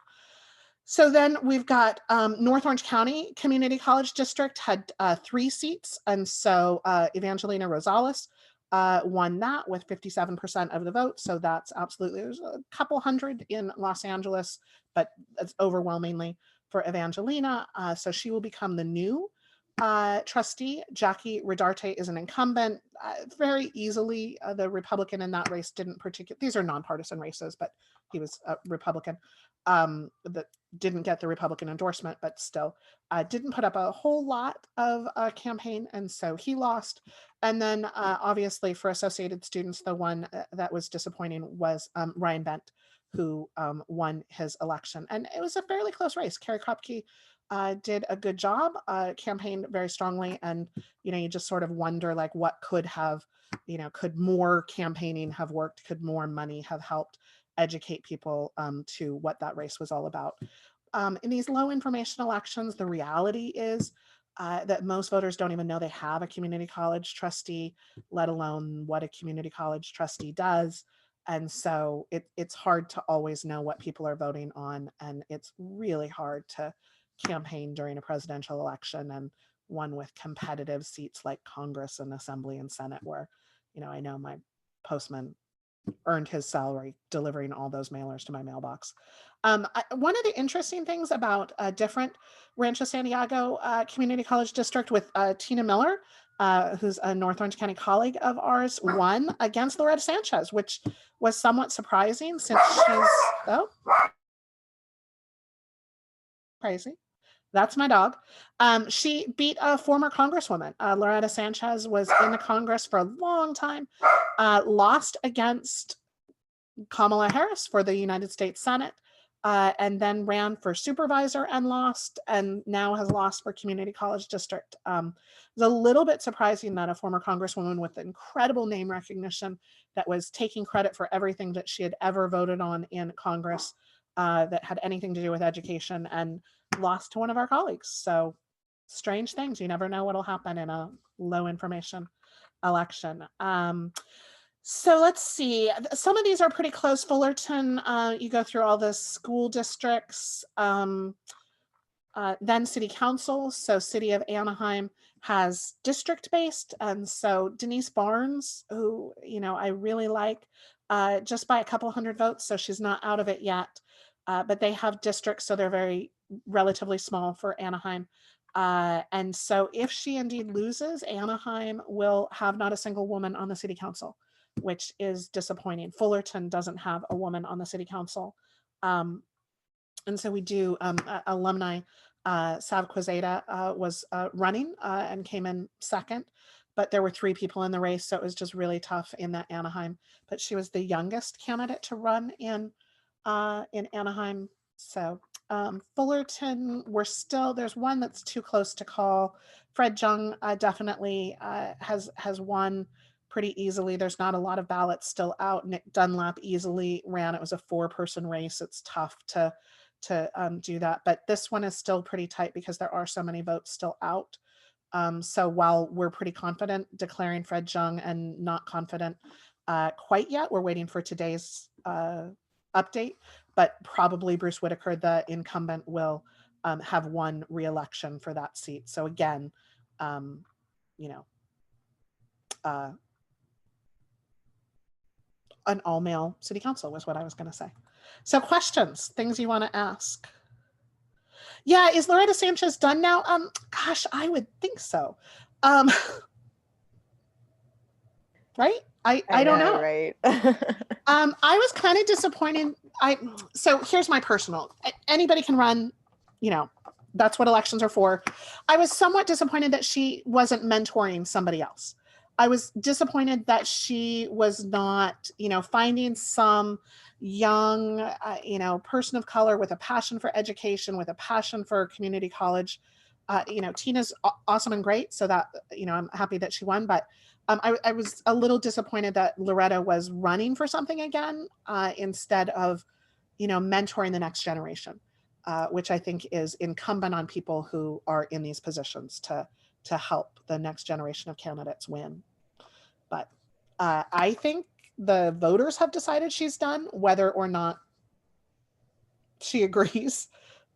A: So then we've got North Orange County Community College District had 3 seats. And so Evangelina Rosales won that with 57% of the vote. So that's absolutely, there's a couple hundred in Los Angeles, but it's overwhelmingly for Evangelina. So she will become the new trustee. Jackie Rodarte is an incumbent. Very easily, the Republican in that race didn't these are nonpartisan races, but he was a Republican that didn't get the Republican endorsement, but still didn't put up a whole lot of campaign, and so he lost. And then obviously for Associated Students, the one that was disappointing was Ryan Bent, who won his election. And it was a fairly close race. Carrie Kropke did a good job, campaigned very strongly, and you just sort of wonder like what could have, could more campaigning have worked? Could more money have helped educate people to what that race was all about? In these low information elections, the reality is that most voters don't even know they have a community college trustee, let alone what a community college trustee does. And so it's hard to always know what people are voting on, and it's really hard to campaign during a presidential election, and one with competitive seats like Congress and Assembly and Senate, where I know my postman earned his salary delivering all those mailers to my mailbox. One of the interesting things about a different Rancho San Diego Community College District with Tina Miller, who's a North Orange County colleague of ours, won against Loretta Sanchez, which was somewhat surprising since she's, oh, crazy. That's my dog. She beat a former congresswoman. Loretta Sanchez was in the Congress for a long time, lost against Kamala Harris for the United States Senate, and then ran for supervisor and lost, and now has lost for community college district. It's a little bit surprising that a former congresswoman with incredible name recognition that was taking credit for everything that she had ever voted on in Congress that had anything to do with education and lost to one of our colleagues. So strange things. You never know what'll happen in a low information election. So let's see, some of these are pretty close. Fullerton, you go through all the school districts, then city council. So city of Anaheim has district-based. And so Denise Barnes, who, you know, I really like, just by a couple hundred votes. So she's not out of it yet, but they have districts. So they're very relatively small for Anaheim. And so if she indeed loses, Anaheim will have not a single woman on the city council, which is disappointing. Fullerton doesn't have a woman on the city council. And so we do, alumni, Sav Quezada was running and came in second, but there were 3 people in the race. So it was just really tough in that Anaheim, but she was the youngest candidate to run in Anaheim. So Fullerton, there's one that's too close to call. Fred Jung definitely has won pretty easily. There's not a lot of ballots still out. Nick Dunlap easily ran. It was a 4-person race. It's tough to do that, but this one is still pretty tight because there are so many votes still out. So while we're pretty confident declaring Fred Jung and not confident quite yet, we're waiting for today's update, but probably Bruce Whitaker, the incumbent, will have won re-election for that seat. So again, you know, an all-male city council was what I was going to say. So questions, things you want to ask. Yeah, is Loretta Sanchez done now? Gosh, I would think so. Right? I don't know.
E: Right.
A: I was kind of disappointed. So here's my personal, anybody can run, you know, that's what elections are for. I was somewhat disappointed that she wasn't mentoring somebody else. I was disappointed that she was not, you know, finding some young, you know, person of color with a passion for education, with a passion for community college. You know, Tina's awesome and great. So that, you know, I'm happy that she won, but I was a little disappointed that Loretta was running for something again, instead of, you know, mentoring the next generation, which I think is incumbent on people who are in these positions to help the next generation of candidates win. But I think the voters have decided she's done, whether or not she agrees.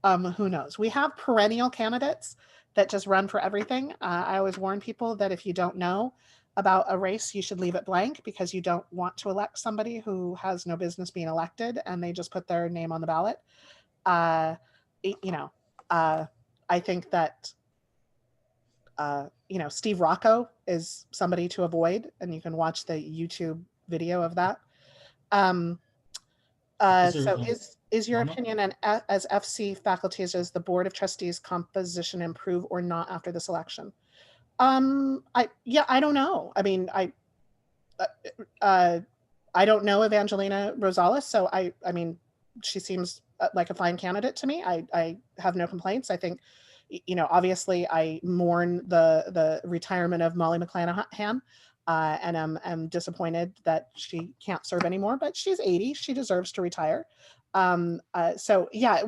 A: Who knows? We have perennial candidates that just run for everything. I always warn people that if you don't know about a race, you should leave it blank because you don't want to elect somebody who has no business being elected and they just put their name on the ballot. You know, I think that, you know, Steve Rocco is somebody to avoid, and you can watch the YouTube video of that. So is your opinion and as FC faculties, does the Board of Trustees composition improve or not after this election? I don't know. I mean, I don't know Evangelina Rosales, so I mean, she seems like a fine candidate to me. I have no complaints. I think, you know, obviously I mourn the retirement of Molly McClanahan, and I'm disappointed that she can't serve anymore, but she's 80, she deserves to retire. So yeah,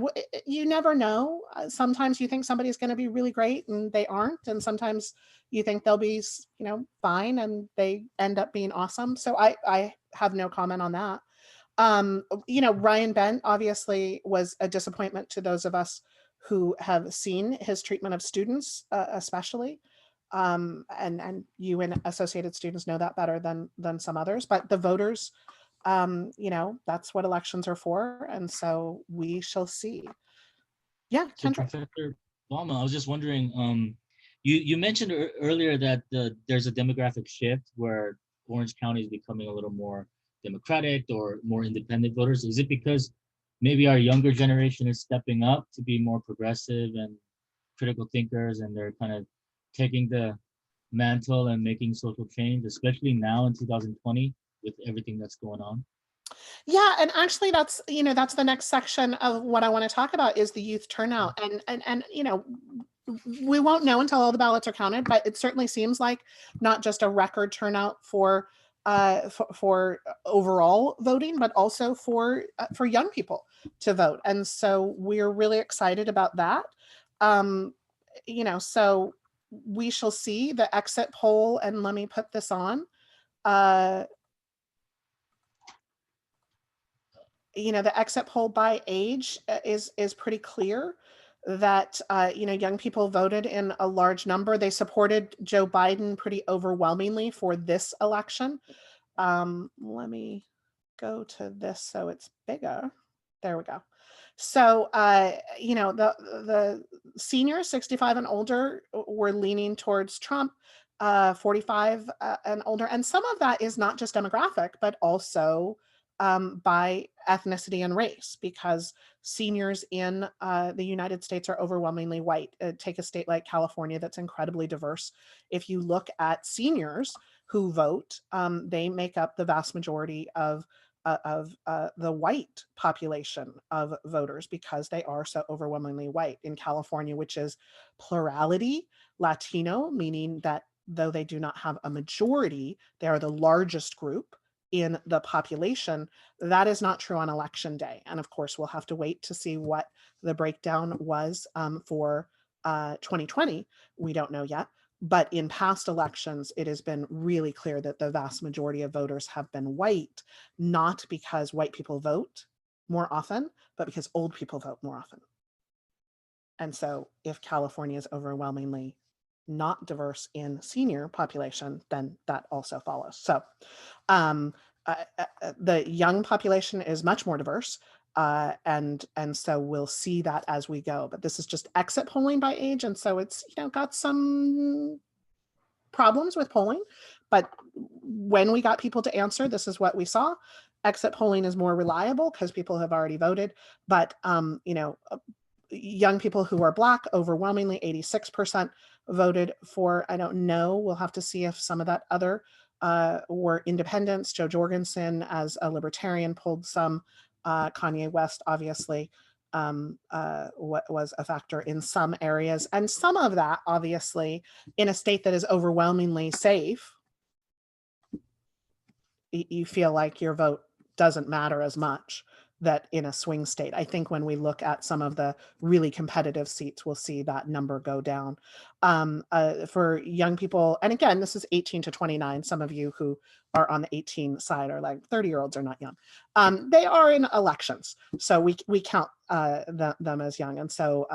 A: you never know. Sometimes you think somebody's going to be really great and they aren't, and sometimes you think they'll be, you know, fine and they end up being awesome. So I have no comment on that. You know, Ryan Bent obviously was a disappointment to those of us who have seen his treatment of students, especially. And you and associated students know that better than some others, but the voters, you know, that's what elections are for. And so we shall see. Yeah,
F: so Professor Balma, I was just wondering, You mentioned earlier that there's a demographic shift where Orange County is becoming a little more democratic or more independent voters. Is it because maybe our younger generation is stepping up to be more progressive and critical thinkers, and they're kind of taking the mantle and making social change, especially now in 2020 with everything that's going on?
A: Yeah, and actually that's, that's the next section of what I want to talk about is the youth turnout. And we won't know until all the ballots are counted, but it certainly seems like not just a record turnout for overall voting, but also for young people to vote. And so we're really excited about that. So we shall see the exit poll, and let me put this on. The exit poll by age is pretty clear that, young people voted in a large number. They supported Joe Biden pretty overwhelmingly for this election. Let me go to this so it's bigger. There we go. So, the seniors 65 and older were leaning towards Trump, 45 and older. And some of that is not just demographic, but also by ethnicity and race, because seniors in the United States are overwhelmingly white. Take a state like California that's incredibly diverse. If you look at seniors who vote, they make up the vast majority of the white population of voters because they are so overwhelmingly white. In California, which is plurality Latino, meaning that though they do not have a majority, they are the largest group in the population. That is not true on election day. And of course, we'll have to wait to see what the breakdown was for 2020. We don't know yet. But in past elections, it has been really clear that the vast majority of voters have been white, not because white people vote more often, but because old people vote more often. And so if California is overwhelmingly not diverse in senior population, then that also follows. So the young population is much more diverse. And so we'll see that as we go, but this is just exit polling by age. And so it's, got some problems with polling, but when we got people to answer, this is what we saw. Exit polling is more reliable because people have already voted, but young people who are Black, overwhelmingly 86% voted for, I don't know, we'll have to see if some of that other were independents. Joe Jorgensen, as a libertarian, pulled some. Kanye West, obviously, what was a factor in some areas. And some of that, obviously, in a state that is overwhelmingly safe, you feel like your vote doesn't matter as much that in a swing state. I think when we look at some of the really competitive seats, we'll see that number go down. For young people, and again, this is 18 to 29. Some of you who are on the 18 side are like 30-year-olds are not young. They are in elections, so we count them as young. And so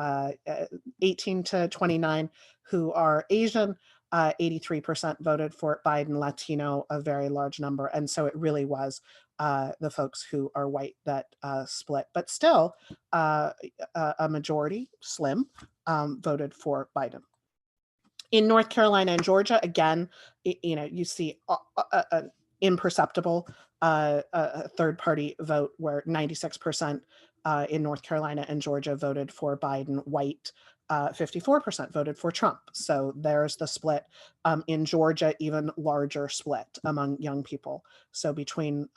A: 18 to 29 who are Asian, 83% voted for Biden. Latino, a very large number. And so it really was the folks who are white that split, but still a majority, slim, voted for Biden. In North Carolina and Georgia, again, you see an imperceptible third-party vote where 96% in North Carolina and Georgia voted for Biden. White, 54% voted for Trump. So there's the split. In Georgia, even larger split among young people. So between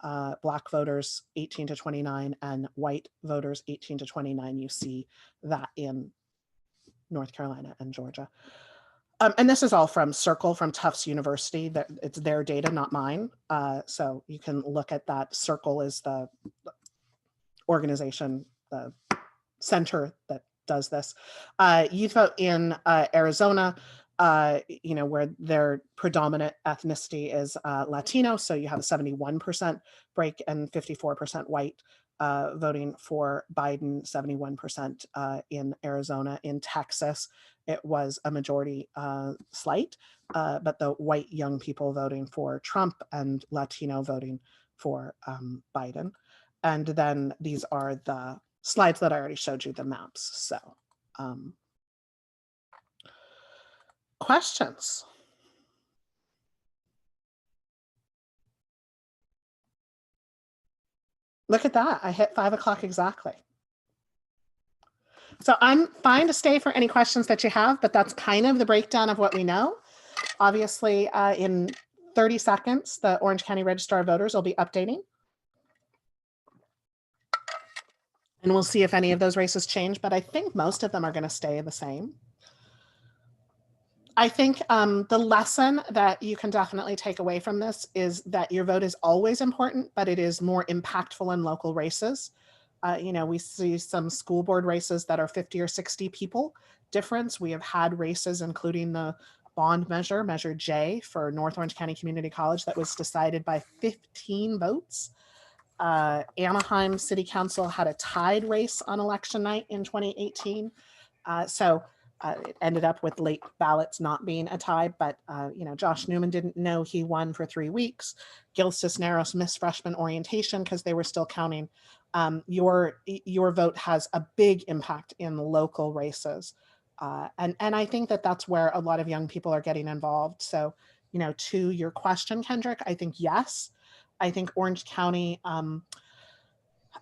A: Black voters 18 to 29 and white voters 18 to 29, you see that in North Carolina and Georgia. And this is all from Circle, from Tufts University. It's their data, not mine. So you can look at that. Circle is the organization, the center that does this. Youth vote in Arizona, where their predominant ethnicity is Latino. So you have a 71% break and 54% white voting for Biden, 71% in Arizona. In Texas, it was a majority slight, but the white young people voting for Trump and Latino voting for Biden. And then these are the slides that I already showed you, the maps. So questions? Look at that. I hit 5 o'clock exactly. So I'm fine to stay for any questions that you have, but that's kind of the breakdown of what we know. Obviously, in 30 seconds, the Orange County Registrar of Voters will be updating. And we'll see if any of those races change, but I think most of them are going to stay the same. I think the lesson that you can definitely take away from this is that your vote is always important, but it is more impactful in local races. You know, we see some school board races that are 50 or 60 people difference. We have had races, including the bond measure, Measure J for North Orange County Community College, that was decided by 15 votes. Anaheim City Council had a tied race on election night in 2018. It ended up with late ballots not being a tie, but you know, Josh Newman didn't know he won for 3 weeks. Gil Cisneros missed freshman orientation because they were still counting. Your vote has a big impact in local races. And I think that that's where a lot of young people are getting involved. So, you know, to your question, Kendrick, I think yes. I think Orange County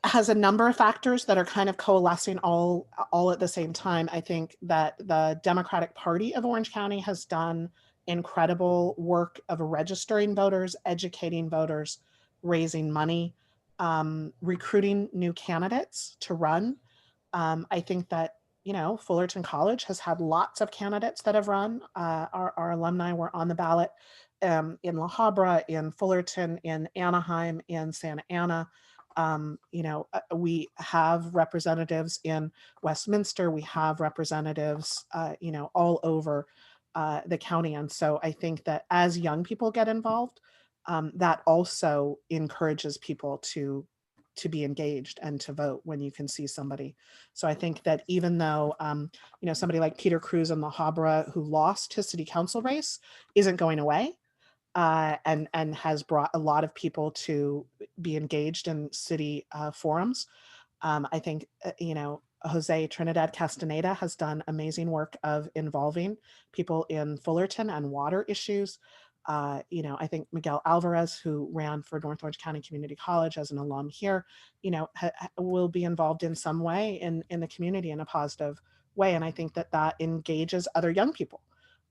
A: has a number of factors that are kind of coalescing all at the same time. I think that the Democratic Party of Orange County has done incredible work of registering voters, educating voters, raising money, recruiting new candidates to run. I think that, you know, Fullerton College has had lots of candidates that have run. Our alumni were on the ballot in La Habra, in Fullerton, in Anaheim, in Santa Ana. You know, we have representatives in Westminster. We have representatives, you know, all over the county. And so I think that as young people get involved, that also encourages people to be engaged and to vote when you can see somebody. So I think that even though, you know, somebody like Peter Cruz in La Habra, who lost his city council race, isn't going away, and has brought a lot of people to be engaged in city forums. I think, you know, Jose Trinidad Castaneda has done amazing work of involving people in Fullerton and water issues. You know, I think Miguel Alvarez, who ran for North Orange County Community College as an alum here, you know, will be involved in some way in the community in a positive way. And I think that that engages other young people.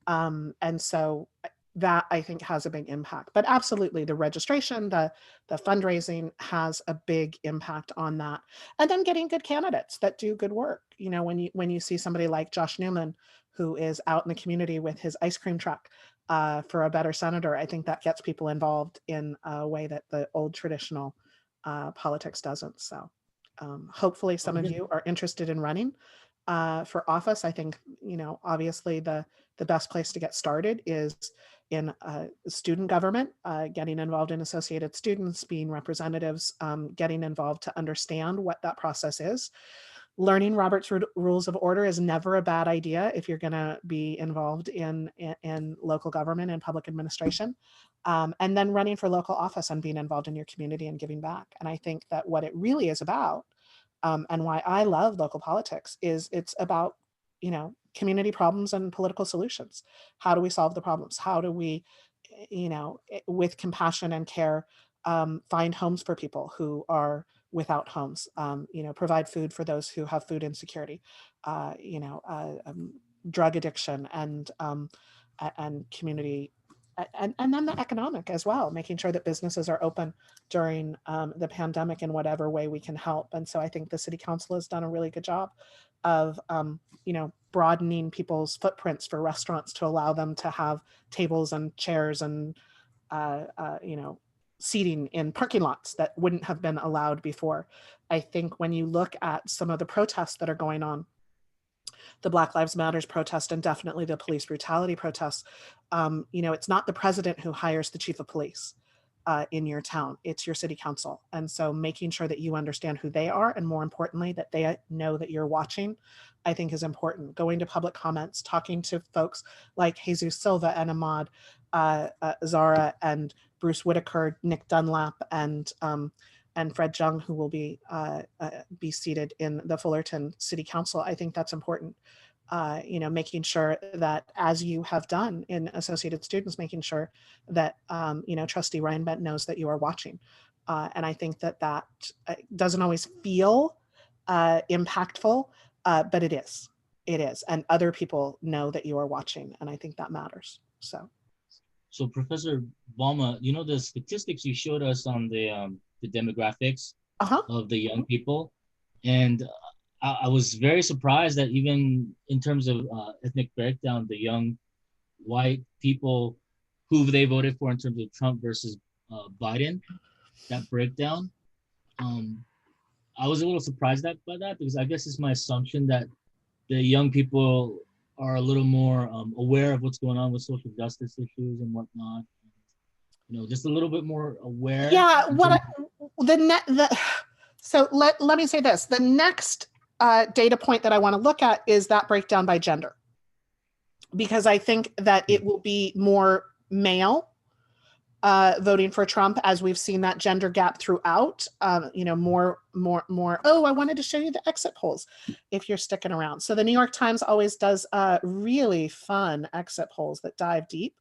A: And so that I think has a big impact. But absolutely, the registration, the fundraising has a big impact on that. And then getting good candidates that do good work. You know, when you see somebody like Josh Newman, who is out in the community with his ice cream truck for a better senator, I think that gets people involved in a way that the old traditional politics doesn't. So hopefully some of you are interested in running for office. I think, you know, obviously the best place to get started is in student government, getting involved in Associated Students, being representatives, getting involved to understand what that process is. Learning Robert's Rules of Order is never a bad idea if you're going to be involved in local government and public administration. And then running for local office and being involved in your community and giving back. And I think that what it really is about, and why I love local politics, is it's about, you know, community problems and political solutions. How do we solve the problems? How do we, you know, with compassion and care, find homes for people who are without homes, you know, provide food for those who have food insecurity, you know, drug addiction and community, and then the economic as well, making sure that businesses are open during the pandemic in whatever way we can help. And so I think the city council has done a really good job of, you know, broadening people's footprints for restaurants to allow them to have tables and chairs and, you know, seating in parking lots that wouldn't have been allowed before. I think when you look at some of the protests that are going on, the Black Lives Matters protest and definitely the police brutality protests, you know, it's not the president who hires the chief of police in your town, it's your city council. And so making sure that you understand who they are, and more importantly, that they know that you're watching, I think is important. Going to public comments, talking to folks like Jesus Silva and Ahmad, Zara and Bruce Whitaker, Nick Dunlap, and Fred Jung, who will be seated in the Fullerton City Council. I think that's important. making sure that, as you have done in Associated Students, making sure that, Trustee Ryan Bent knows that you are watching. And I think that doesn't always feel impactful, but it is. It is. And other people know that you are watching. And I think that matters.
F: So Professor Balma, the statistics you showed us on the demographics of the young people. And I was very surprised that even in terms of ethnic breakdown, the young white people who they voted for in terms of Trump versus Biden, that breakdown, I was a little surprised by that, because I guess it's my assumption that the young people are a little more aware of what's going on with social justice issues and whatnot. Just a little bit more aware.
A: Yeah. So let me say this. The next data point that I want to look at is that breakdown by gender, because I think that it will be more male voting for Trump, as we've seen that gender gap throughout. More. Oh, I wanted to show you the exit polls if you're sticking around. So the New York Times always does really fun exit polls that dive deep.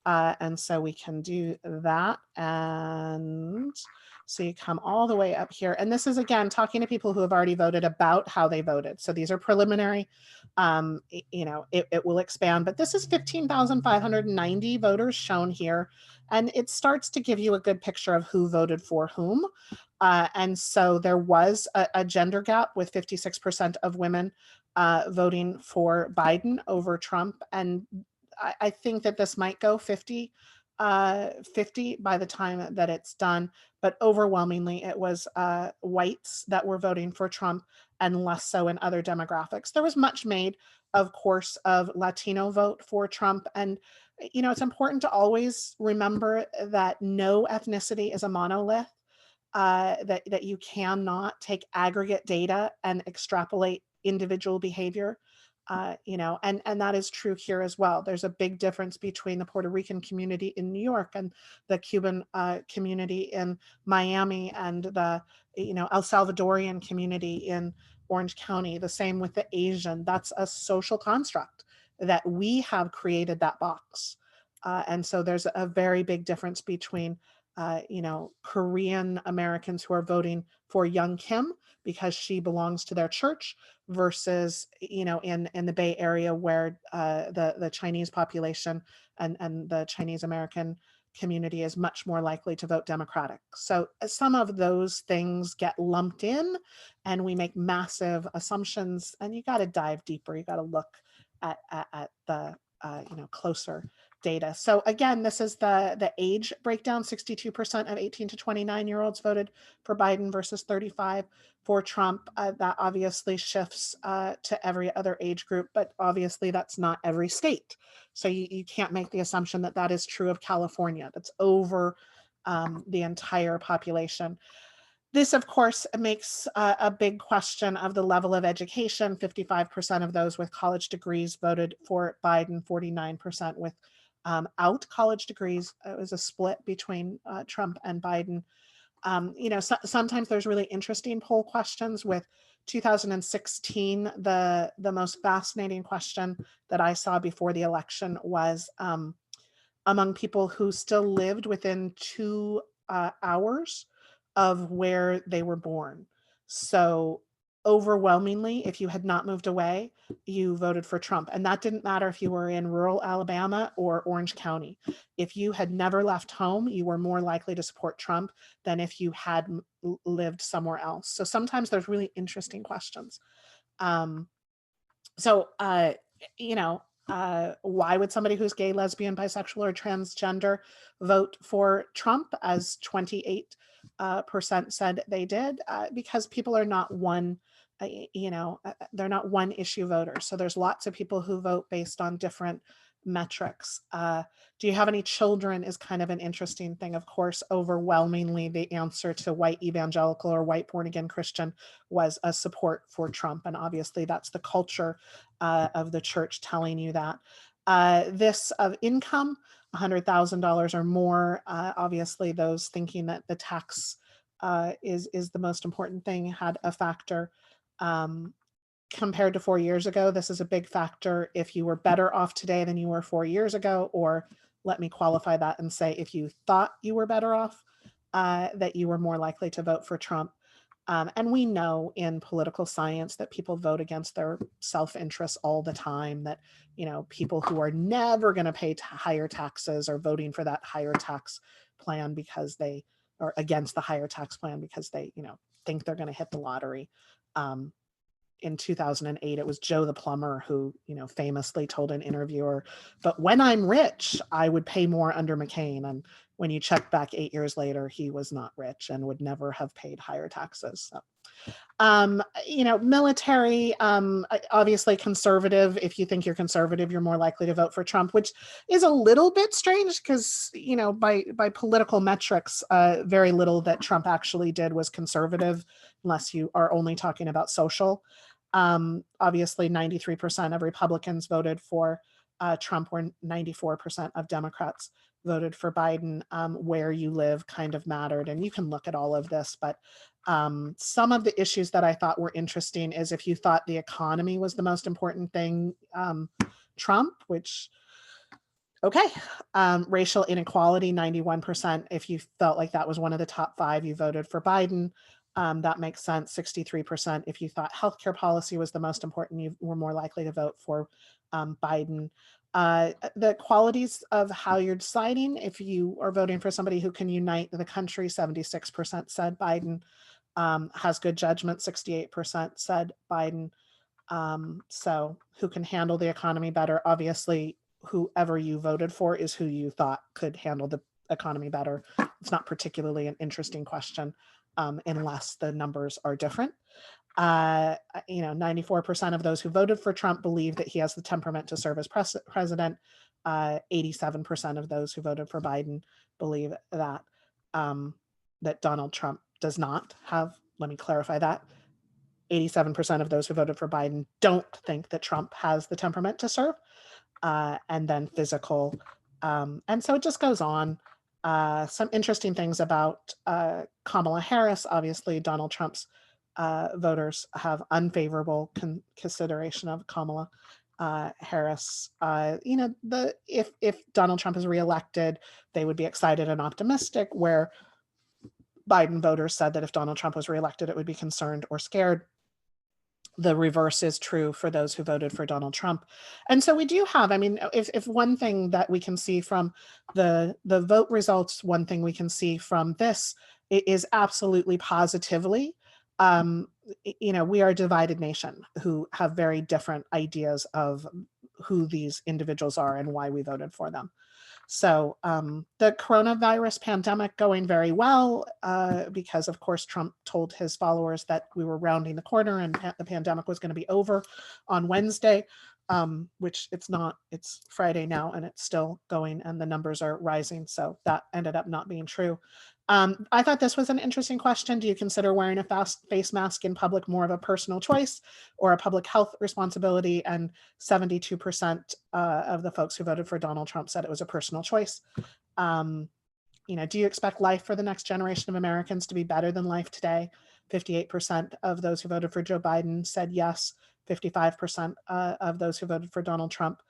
A: And so we can do that. And so you come all the way up here. And this is, again, talking to people who have already voted about how they voted. So these are preliminary. It will expand, but this is 15,590 voters shown here. And it starts to give you a good picture of who voted for whom. And so there was a gender gap, with 56% of women voting for Biden over Trump. And I think that this might go 50 by the time that it's done, but overwhelmingly it was whites that were voting for Trump, and less so in other demographics. There was much made, of course, of Latino vote for Trump. And, it's important to always remember that no ethnicity is a monolith, that you cannot take aggregate data and extrapolate individual behavior. And that is true here as well. There's a big difference between the Puerto Rican community in New York and the Cuban community in Miami, and the, El Salvadorian community in Orange County. The same with the Asian. That's a social construct that we have created that box. And so there's a very big difference between Korean Americans who are voting for Young Kim because she belongs to their church, versus, in the Bay Area, where the Chinese population and the Chinese American community is much more likely to vote Democratic. So some of those things get lumped in, and we make massive assumptions, and you got to dive deeper. You got to look at the closer data. So again, this is the age breakdown. 62% of 18 to 29-year-olds voted for Biden versus 35 for Trump. That obviously shifts to every other age group, but obviously that's not every state. So you can't make the assumption that that is true of California. That's over the entire population. This, of course, makes a big question of the level of education. 55% of those with college degrees voted for Biden, 49% with out college degrees. It was a split between Trump and Biden. Sometimes there's really interesting poll questions. With 2016, the most fascinating question that I saw before the election was among people who still lived within 2 hours of where they were born. So overwhelmingly, if you had not moved away, you voted for Trump. And that didn't matter if you were in rural Alabama or Orange County. If you had never left home, you were more likely to support Trump than if you had lived somewhere else. So sometimes there's really interesting questions. Why would somebody who's gay, lesbian, bisexual, or transgender vote for Trump? As 28% said they did, because people are not one, they're not one issue voters. So there's lots of people who vote based on different metrics. Do you have any children is kind of an interesting thing. Of course, overwhelmingly, the answer to white evangelical or white born again Christian was a support for Trump. And obviously that's the culture of the church telling you that. This of income, $100,000 or more. Obviously those thinking that the tax is the most important thing had a factor. compared to 4 years ago, this is a big factor. If you were better off today than you were 4 years ago, or let me qualify that and say, if you thought you were better off, that you were more likely to vote for Trump. And we know in political science that people vote against their self-interest all the time, that, you know, people who are never going to pay higher taxes are voting for that higher tax plan because they are against the higher tax plan because they, you know, think they're going to hit the lottery. In 2008, it was Joe the plumber who, you know, famously told an interviewer, but when I'm rich, I would pay more under McCain. And when you check back 8 years later, he was not rich and would never have paid higher taxes. So, you know, military, obviously conservative. If you think you're conservative, you're more likely to vote for Trump, which is a little bit strange because, you know, by political metrics, very little that Trump actually did was conservative, unless you are only talking about social. Obviously, 93% of Republicans voted for Trump, where 94% of Democrats voted for Biden. Where you live kind of mattered, and you can look at all of this, but some of the issues that I thought were interesting is if you thought the economy was the most important thing, Trump, which, okay. Racial inequality, 91%. If you felt like that was one of the top 5, you voted for Biden. That makes sense. 63%. If you thought healthcare policy was the most important, you were more likely to vote for Biden. The qualities of how you're deciding, if you are voting for somebody who can unite the country, 76% said Biden. Has good judgment, 68% said Biden. So who can handle the economy better? Obviously, whoever you voted for is who you thought could handle the economy better. It's not particularly an interesting question unless the numbers are different. You know, 94% of those who voted for Trump believe that he has the temperament to serve as president. 87% of those who voted for Biden believe that that Donald Trump does not have. Let me clarify that. 87% of those who voted for Biden don't think that Trump has the temperament to serve. And then physical. And so it just goes on. Some interesting things about Kamala Harris. Obviously, Donald Trump's voters have unfavorable consideration of Kamala Harris. You know, if Donald Trump is reelected, they would be excited and optimistic, where Biden voters said that if Donald Trump was reelected, it would be concerned or scared. The reverse is true for those who voted for Donald Trump. And so we do have, I mean, if one thing that we can see from the vote results, one thing we can see from this is absolutely positively, you know, we are a divided nation who have very different ideas of who these individuals are and why we voted for them. So the coronavirus pandemic going very well because, of course, Trump told his followers that we were rounding the corner and the pandemic was going to be over on Wednesday, which it's not. It's Friday now and it's still going and the numbers are rising. So that ended up not being true. I thought this was an interesting question. Do you consider wearing a face mask in public more of a personal choice or a public health responsibility? And 72% of the folks who voted for Donald Trump said it was a personal choice. You know, do you expect life for the next generation of Americans to be better than life today? 58% of those who voted for Joe Biden said yes. 55% of those who voted for Donald Trump.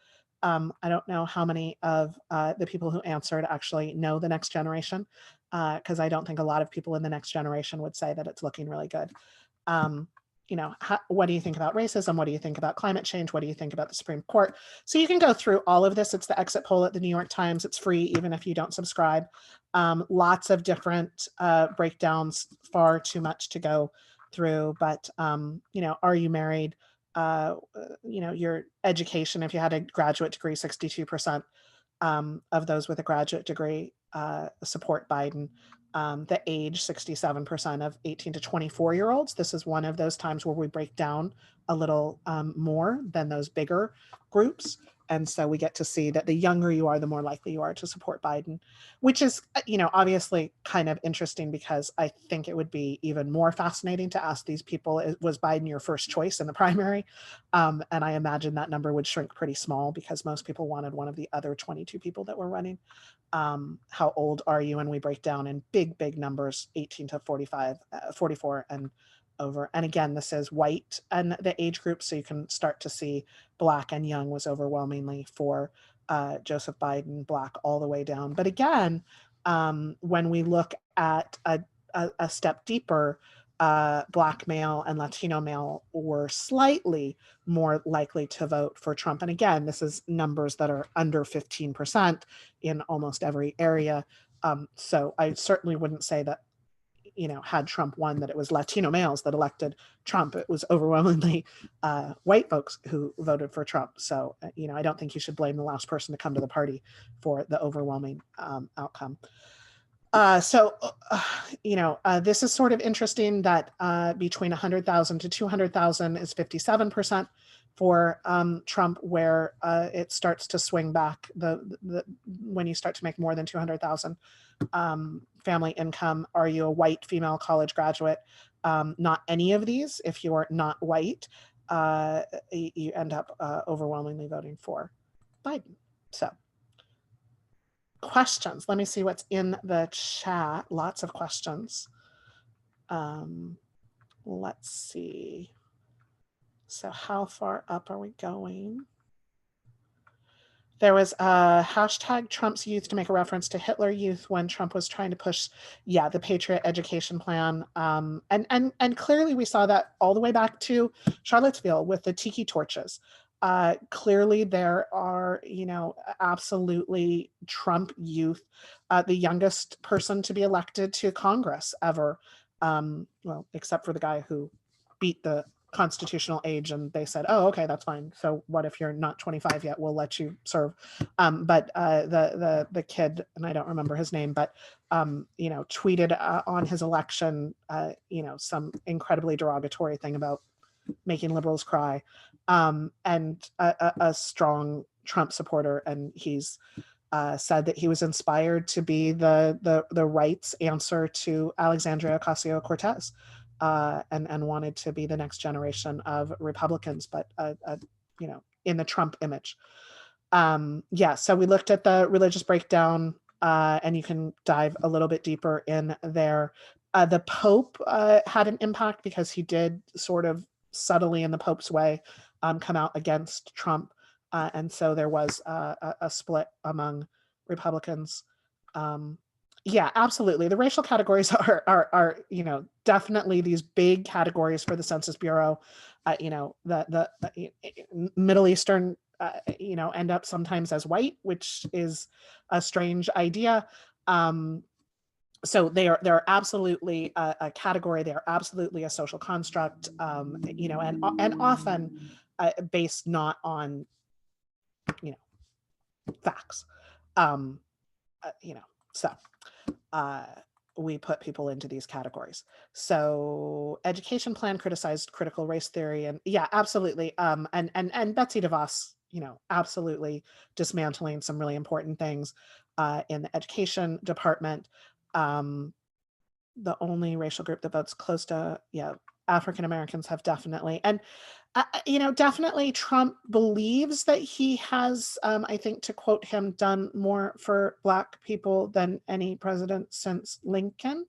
A: I don't know how many of the people who answered actually know the next generation, because I don't think a lot of people in the next generation would say that it's looking really good. You know, what do you think about racism? What do you think about climate change? What do you think about the Supreme Court? So you can go through all of this. It's the exit poll at the New York Times. It's free, even if you don't subscribe. Lots of different breakdowns, far too much to go through. But, you know, are you married? You know, your education, if you had a graduate degree, 62% of those with a graduate degree support Biden. The age, 67% of 18 to 24-year-olds. This is one of those times where we break down a little more than those bigger groups. And so we get to see that the younger you are, the more likely you are to support Biden, which is, you know, obviously kind of interesting because I think it would be even more fascinating to ask these people, was Biden your first choice in the primary? And I imagine that number would shrink pretty small because most people wanted one of the other 22 people that were running. How old are you? And we break down in big numbers, 18 to 45, 44 and over. And again, this is white and the age group, so you can start to see Black and young was overwhelmingly for Joseph Biden, Black all the way down. But again, when we look at a step deeper, Black male and Latino male were slightly more likely to vote for Trump. And again, this is numbers that are under 15% in almost every area. So I certainly wouldn't say that, had Trump won, that it was Latino males that elected Trump. It was overwhelmingly white folks who voted for Trump. So, I don't think you should blame the last person to come to the party for the overwhelming outcome. This is sort of interesting that between 100,000 to 200,000 is 57% for Trump, where it starts to swing back when you start to make more than 200,000. Family income, are you a white female college graduate? Not any of these. If you are not white, you end up overwhelmingly voting for Biden. So, questions. Let me see what's in the chat. Lots of questions. Let's see. So how far up are we going? There was a hashtag Trump's youth to make a reference to Hitler Youth when Trump was trying to push, the Patriot Education Plan. And clearly we saw that all the way back to Charlottesville with the tiki torches. Clearly there are, absolutely Trump youth, the youngest person to be elected to Congress ever. Well, except for the guy who beat the constitutional age and they said, oh, okay, that's fine. So what if you're not 25 yet? We'll let you serve. But the kid, and I don't remember his name, but, tweeted on his election, some incredibly derogatory thing about making liberals cry, and a strong Trump supporter. And he's said that he was inspired to be the right's answer to Alexandria Ocasio-Cortez, and wanted to be the next generation of Republicans, but in the Trump image. So we looked at the religious breakdown, and you can dive a little bit deeper in there. The Pope had an impact because he did sort of subtly, in the Pope's way, come out against Trump. And so there was a split among Republicans. Absolutely. The racial categories are definitely these big categories for the Census Bureau. The Middle Eastern, end up sometimes as white, which is a strange idea. So they're absolutely a category. They are absolutely a social construct, and often based not on, facts. We put people into these categories. So education plan criticized critical race theory, and absolutely. And Betsy DeVos, absolutely dismantling some really important things in the education department. The only racial group that votes close to, African Americans have definitely, and definitely Trump believes that he has, I think, to quote him, done more for Black people than any president since Lincoln.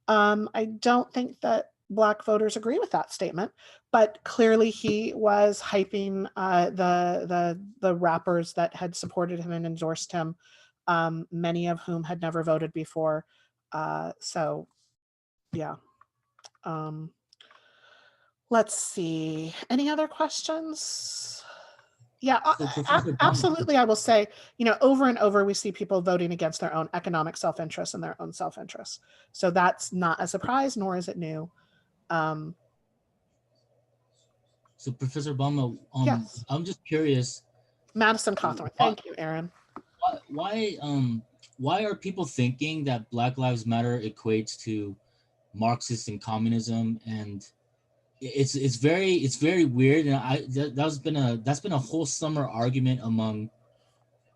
A: I don't think that Black voters agree with that statement, but clearly he was hyping the rappers that had supported him and endorsed him, many of whom had never voted before. Let's see. Any other questions? Absolutely. I will say, over and over, we see people voting against their own economic self-interest and their own self-interest. So that's not a surprise, nor is it new.
F: So Professor Balma,
A: yes.
F: I'm just curious.
A: Madison Cawthorn. Thank you, Aaron.
F: Why are people thinking that Black Lives Matter equates to Marxist and communism? And it's very weird, and that's been a whole summer argument among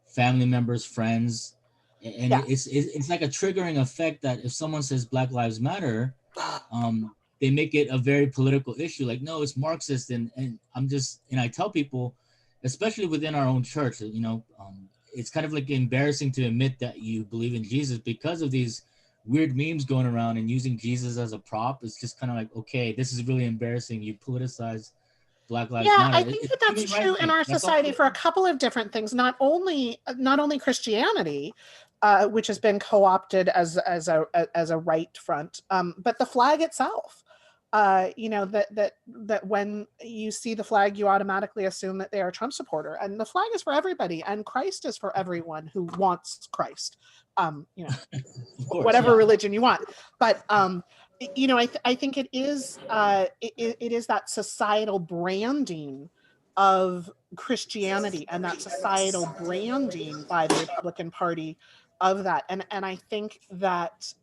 F: family members, friends, and it's like a triggering effect that if someone says Black Lives Matter, they make it a very political issue. Like, no, it's Marxist, and I tell people, especially within our own church, it's kind of like embarrassing to admit that you believe in Jesus because of these weird memes going around and using Jesus as a prop is just kind of like, okay, this is really embarrassing. You politicize Black Lives Matter.
A: I think that that's true in our society for a couple of different things. Not only Christianity, which has been co-opted as a right front, but the flag itself. That when you see the flag, you automatically assume that they are a Trump supporter, and the flag is for everybody, and Christ is for everyone who wants Christ. Whatever religion you want, but I think it is it is that societal branding of Christianity and that societal branding by the Republican Party of that, and I think that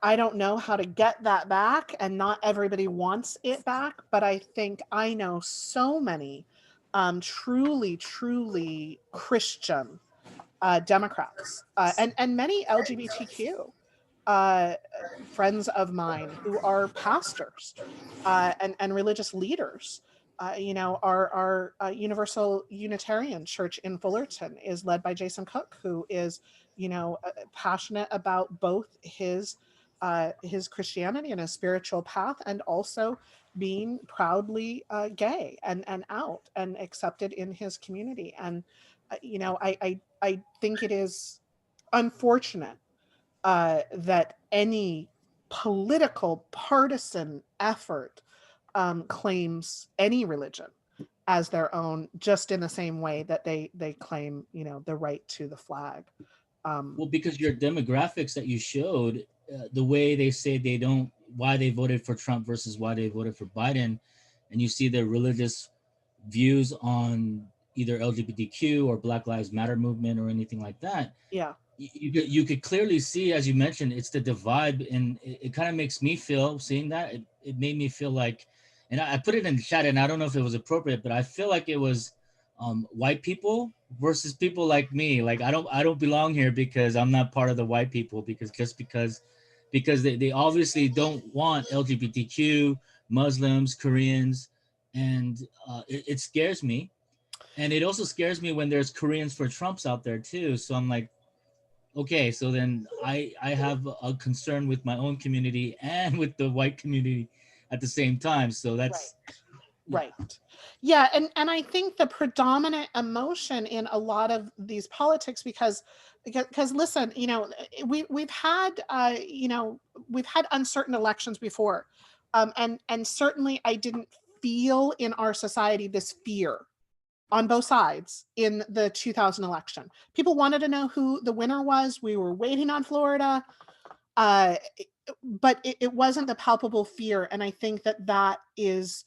A: I don't know how to get that back, and not everybody wants it back, but I think I know so many truly Christian Democrats and many LGBTQ friends of mine who are pastors and religious leaders. Our Universal Unitarian Church in Fullerton is led by Jason Cook, who is, passionate about both his Christianity and his spiritual path, and also being proudly gay and out and accepted in his community. And I think it is unfortunate that any political partisan effort claims any religion as their own, just in the same way that they claim the right to the flag.
F: Well, because your demographics that you showed, the way they say why they voted for Trump versus why they voted for Biden, and you see their religious views on either LGBTQ or Black Lives Matter movement or anything like that.
A: Yeah.
F: You could clearly see, as you mentioned, it's the divide, and it kind of makes me feel, seeing that, it made me feel like, and I put it in the chat, and I don't know if it was appropriate, but I feel like it was white people versus people like me. Like I don't belong here because I'm not part of the white people, because they obviously don't want LGBTQ, Muslims, Koreans, and it scares me. And it also scares me when there's Koreans for Trumps out there too. So I'm like, okay, so then I have a concern with my own community and with the white community at the same time. So that's
A: right. Yeah, and I think the predominant emotion in a lot of these politics, because listen, we've had uncertain elections before, and certainly I didn't feel in our society this fear on both sides in the 2000 election. People wanted to know who the winner was. We were waiting on Florida, but it wasn't the palpable fear. And I think that is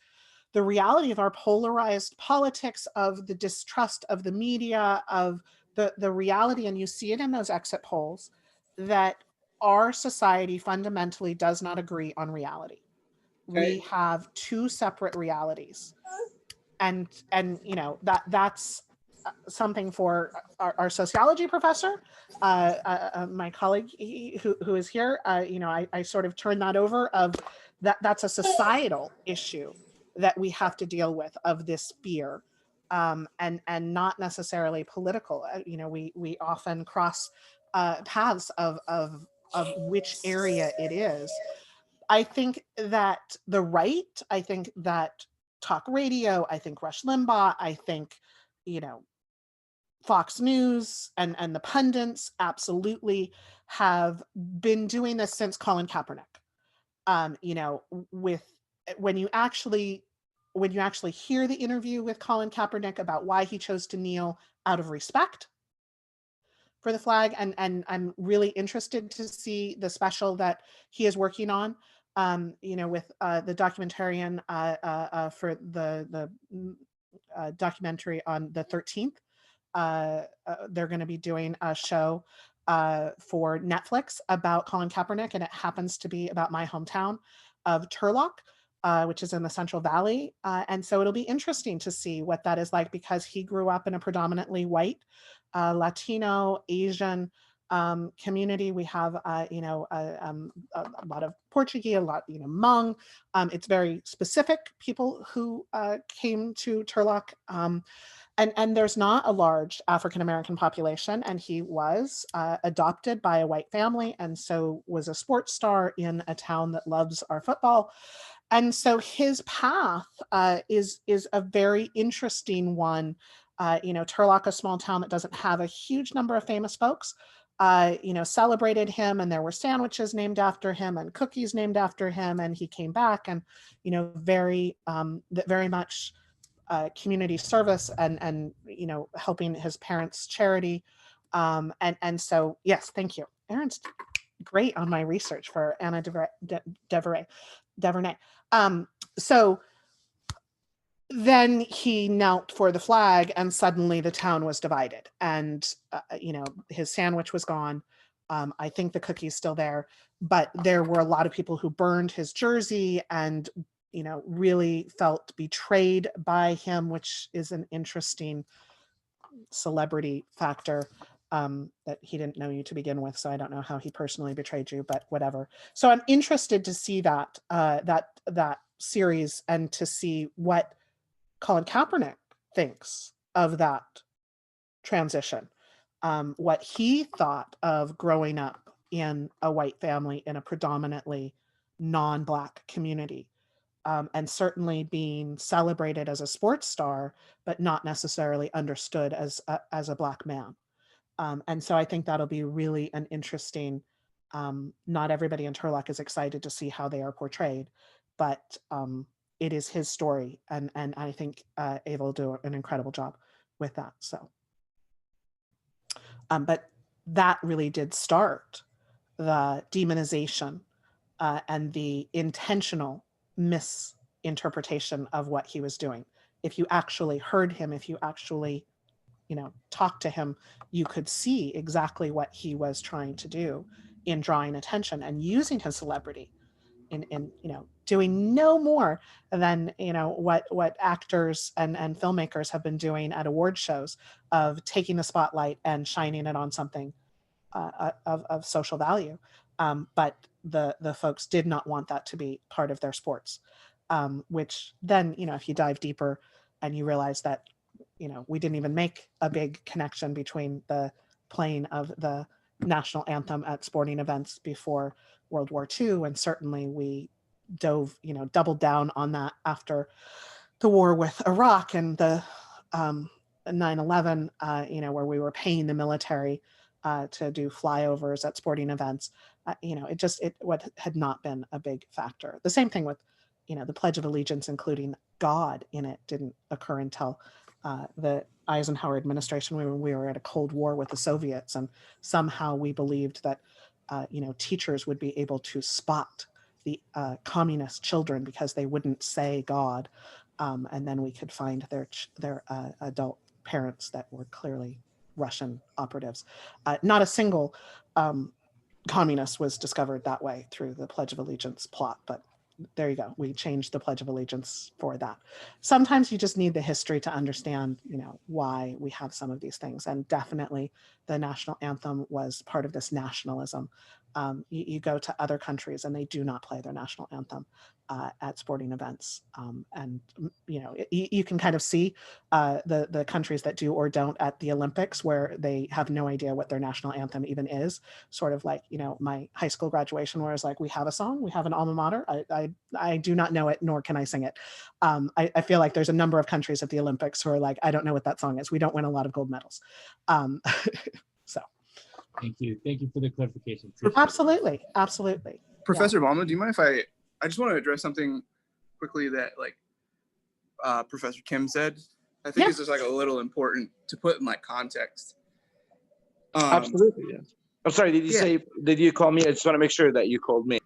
A: the reality of our polarized politics, of the distrust of the media, of the reality, and you see it in those exit polls, that our society fundamentally does not agree on reality. We have two separate realities. And that's something for our sociology professor, my colleague who is here. I sort of turn that over, of that's a societal issue that we have to deal with, of this fear, and not necessarily political. We often cross paths of which area it is. I think that the right, I think that talk radio, I think Rush Limbaugh, I think, Fox News and the pundits absolutely have been doing this since Colin Kaepernick. When you actually hear the interview with Colin Kaepernick about why he chose to kneel out of respect for the flag, and I'm really interested to see the special that he is working on, with the documentarian for the documentary on the 13th. They're going to be doing a show for Netflix about Colin Kaepernick, and it happens to be about my hometown of Turlock, which is in the Central Valley. And so it'll be interesting to see what that is like, because he grew up in a predominantly white, Latino, Asian community. We have, a lot of Portuguese, a lot, Hmong. It's very specific people who came to Turlock. and there's not a large African-American population, and he was adopted by a white family, and so was a sports star in a town that loves our football. And so his path is a very interesting one. Turlock, a small town that doesn't have a huge number of famous folks, celebrated him, and there were sandwiches named after him and cookies named after him. And he came back and, very much community service and helping his parents' charity. And so, yes, thank you. Aaron's great on my research for Anna DuVernay. So then he knelt for the flag, and suddenly the town was divided, and his sandwich was gone. I think the cookie's still there, but there were a lot of people who burned his jersey and really felt betrayed by him, which is an interesting celebrity factor. That he didn't know you to begin with, so I don't know how he personally betrayed you, but whatever. So I'm interested to see that series and to see what Colin Kaepernick thinks of that transition, what he thought of growing up in a white family in a predominantly non-Black community, and certainly being celebrated as a sports star, but not necessarily understood as a Black man. And so I think that'll be really an interesting, not everybody in Turlock is excited to see how they are portrayed, but it is his story. And I think Ava will do an incredible job with that. So, but that really did start the demonization and the intentional misinterpretation of what he was doing. If you actually heard him, if you actually talk to him, you could see exactly what he was trying to do in drawing attention and using his celebrity in doing no more than what actors and filmmakers have been doing at award shows, of taking the spotlight and shining it on something of social value. But the folks did not want that to be part of their sports, which then if you dive deeper and you realize that we didn't even make a big connection between the playing of the national anthem at sporting events before World War II. And certainly we doubled down on that after the war with Iraq and the 9/11, where we were paying the military to do flyovers at sporting events. What had not been a big factor. The same thing with, the Pledge of Allegiance, including God in it, didn't occur until the Eisenhower administration. We were at a Cold War with the Soviets, and somehow we believed that teachers would be able to spot the communist children because they wouldn't say God, and then we could find their adult parents that were clearly Russian operatives. Not a single communist was discovered that way through the Pledge of Allegiance plot, but there you go. We changed the Pledge of Allegiance for that. Sometimes you just need the history to understand, why we have some of these things. And definitely the national anthem was part of this nationalism. You go to other countries and they do not play their national anthem at sporting events. And you can kind of see the countries that do or don't at the Olympics, where they have no idea what their national anthem even is. Sort of like, my high school graduation, where it's like, we have a song, we have an alma mater. I do not know it, nor can I sing it. I feel like there's a number of countries at the Olympics who are like, I don't know what that song is. We don't win a lot of gold medals. So.
F: Thank you for the clarification.
A: Absolutely.
G: Professor Balma, do you mind if I just want to address something quickly that Professor Kim said? I think it's just a little important to put in context.
H: Absolutely, yes. I'm sorry, did you call me? I just want to make sure that you called me.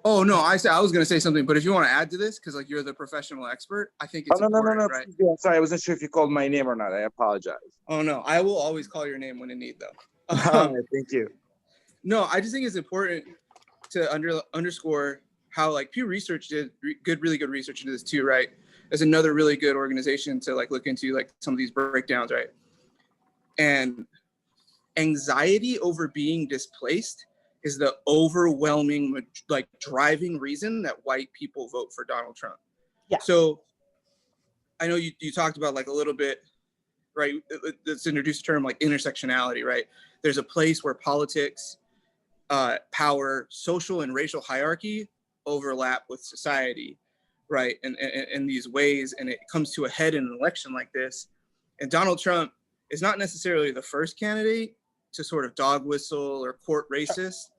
G: Oh no, I was going to say something, but if you want to add to this, because you're the professional expert, I think it's important,
H: no.
G: Right?
H: Yeah, sorry, I wasn't sure if you called my name or not. I apologize.
G: Oh no, I will always call your name when in need, though.
H: Thank you.
G: No, I just think it's important to underscore how Pew Research did really good research into this too, right? As another really good organization to look into some of these breakdowns, right? And anxiety over being displaced is the overwhelming driving reason that white people vote for Donald Trump.
A: Yeah.
G: So I know you talked about a little bit right? Let's introduce a term like intersectionality, right? There's a place where politics, power, social and racial hierarchy overlap with society, right? And in these ways, and it comes to a head in an election like this. And Donald Trump is not necessarily the first candidate to sort of dog whistle or court racist,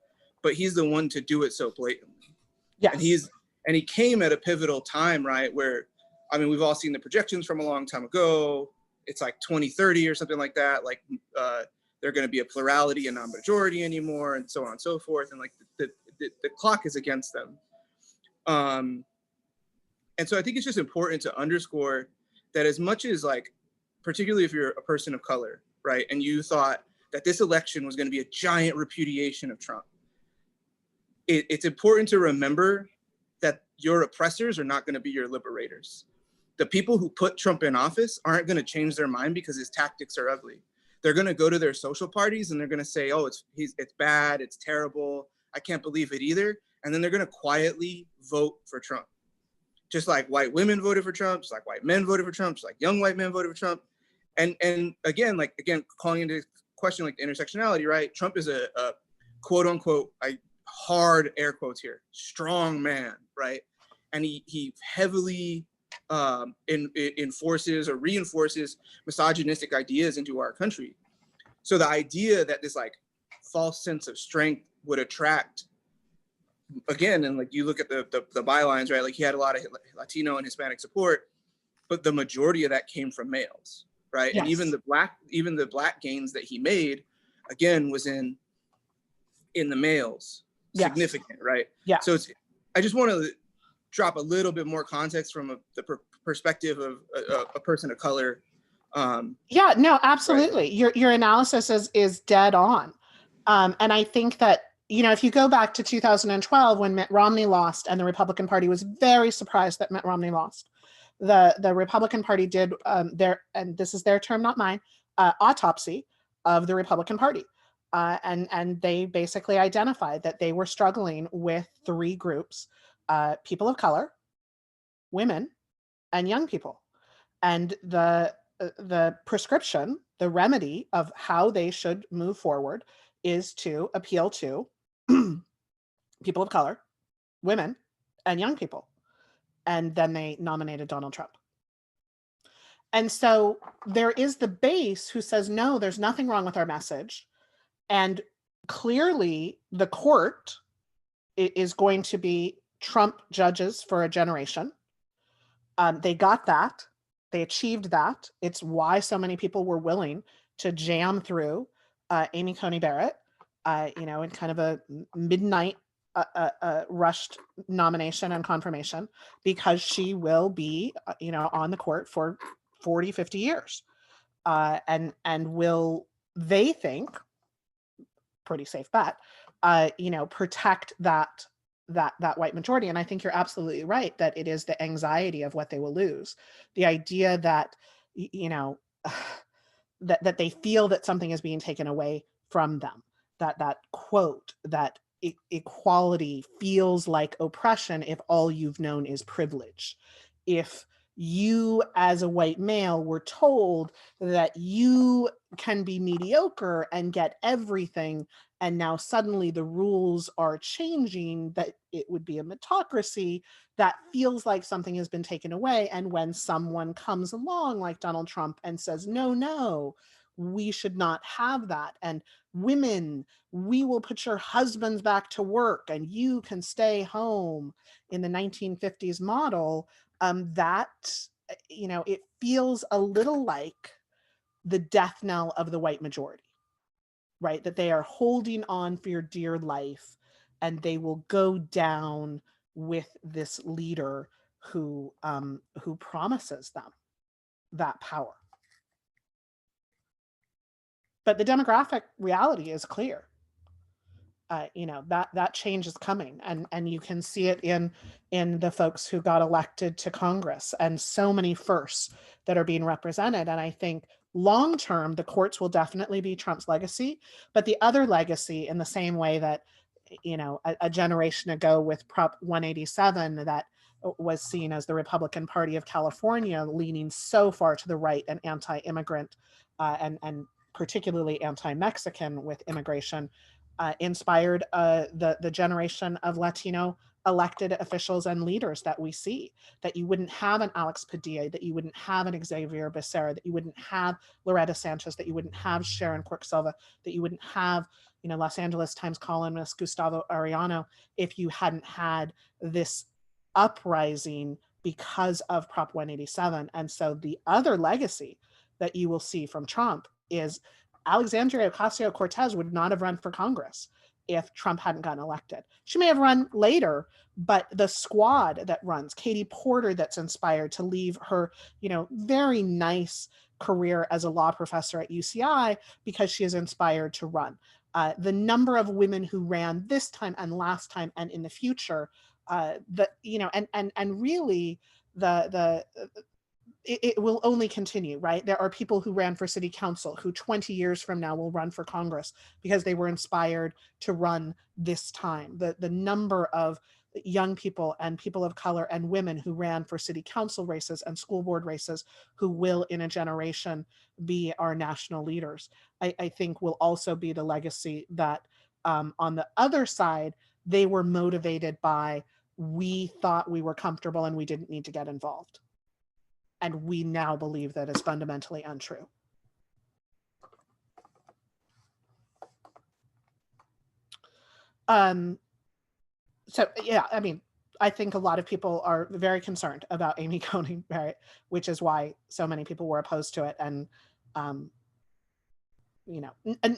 G: but he's the one to do it so blatantly.
A: Yes.
G: And he came at a pivotal time, right? Where, I mean, we've all seen the projections from a long time ago. It's like 2030 or something like that. Like they're going to be a plurality and non-majority anymore, and so on and so forth. And like the clock is against them. And so I think it's just important to underscore that as much as like, particularly if you're a person of color, right? And you thought that this election was going to be a giant repudiation of Trump. It's important to remember that your oppressors are not going to be your liberators. The people who put Trump in office aren't going to change their mind because his tactics are ugly. They're going to go to their social parties and they're going to say, oh, it's bad, it's terrible, I can't believe it either. And then they're going to quietly vote for Trump. Just like white women voted for Trump, just like white men voted for Trump, just like young white men voted for Trump. And again, calling into question like the intersectionality, right? Trump is a quote unquote, hard air quotes here, strong man, right? And he heavily enforces or reinforces misogynistic ideas into our country. So the idea that this like false sense of strength would attract, again, and like you look at the bylines, right? Like he had a lot of Latino and Hispanic support, but the majority of that came from males, right?
A: Yes.
G: And even the black gains that he made, again, was in the males.
A: Yes.
G: Significant, right?
A: Yeah.
G: So I just want to drop a little bit more context from the perspective of a person of color.
A: Yeah, no, absolutely. Right. Your analysis is dead on. And I think that, you know, if you go back to 2012 when Mitt Romney lost and the Republican Party was very surprised that Mitt Romney lost, the Republican Party did their, and this is their term, not mine, autopsy of the Republican Party. And they basically identified that they were struggling with three groups, people of color, women, and young people. And the prescription, the remedy of how they should move forward is to appeal to people of color, women, and young people. And then they nominated Donald Trump. And so there is the base who says, no, there's nothing wrong with our message. And clearly the court is going to be Trump judges for a generation. They got that. They achieved that. It's why so many people were willing to jam through Amy Coney Barrett, you know, in kind of a midnight rushed nomination and confirmation, because she will be, you know, on the court for 40, 50 years. And will, they think, pretty safe bet, you know, protect that white majority. And I think you're absolutely right that it is the anxiety of what they will lose. The idea that, you know, that they feel that something is being taken away from them, that quote, that equality feels like oppression if all you've known is privilege. If you as a white male were told that you can be mediocre and get everything, and now suddenly the rules are changing, that it would be a meritocracy, that feels like something has been taken away. And when someone comes along like Donald Trump and says, no, we should not have that. And women, we will put your husbands back to work and you can stay home in the 1950s model, that, you know, it feels a little like the death knell of the white majority, right? That they are holding on for your dear life and they will go down with this leader who promises them that power. But the demographic reality is clear. You know, that change is coming, and you can see it in the folks who got elected to Congress, and so many firsts that are being represented. And I think long term, the courts will definitely be Trump's legacy, but the other legacy, in the same way that, you know, a generation ago with Prop 187, that was seen as the Republican Party of California leaning so far to the right and anti-immigrant and particularly anti-Mexican with immigration, inspired the generation of Latino elected officials and leaders that we see, that you wouldn't have an Alex Padilla, that you wouldn't have an Xavier Becerra, that you wouldn't have Loretta Sanchez, that you wouldn't have Sharon Quirk-Silva, that you wouldn't have, Los Angeles Times columnist Gustavo Arellano if you hadn't had this uprising because of Prop 187. And so the other legacy that you will see from Trump is Alexandria Ocasio-Cortez would not have run for Congress if Trump hadn't gotten elected. She may have run later, but the squad that runs, Katie Porter, that's inspired to leave her, very nice career as a law professor at UCI because she is inspired to run. The number of women who ran this time and last time and in the future, really it will only continue, right? There are people who ran for city council who 20 years from now will run for Congress because they were inspired to run this time. The number of young people and people of color and women who ran for city council races and school board races who will in a generation be our national leaders, I think will also be the legacy that on the other side, they were motivated by, we thought we were comfortable and we didn't need to get involved. And we now believe that is fundamentally untrue. So yeah, I think a lot of people are very concerned about Amy Coney Barrett, which is why so many people were opposed to it. And,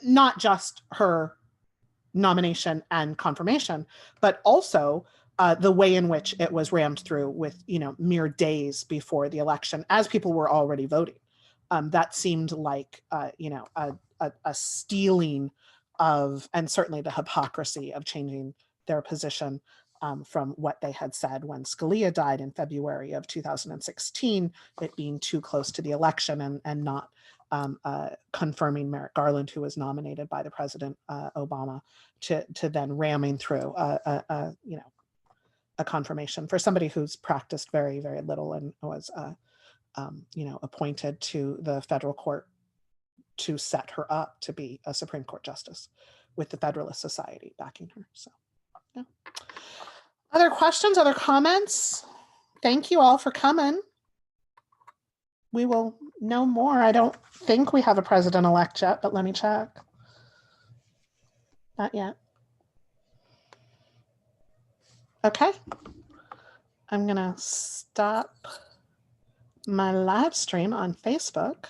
A: not just her nomination and confirmation, but also the way in which it was rammed through with, mere days before the election, as people were already voting. That seemed like, a stealing of, and certainly the hypocrisy of changing their position from what they had said when Scalia died in February of 2016, it being too close to the election and not confirming Merrick Garland, who was nominated by the President Obama, to then ramming through a confirmation for somebody who's practiced very, very little and was, appointed to the federal court to set her up to be a Supreme Court justice with the Federalist Society backing her. So, yeah. Other questions, other comments? Thank you all for coming. We will know more. I don't think we have a president-elect yet, but let me check. Not yet. Okay. I'm gonna stop my live stream on Facebook.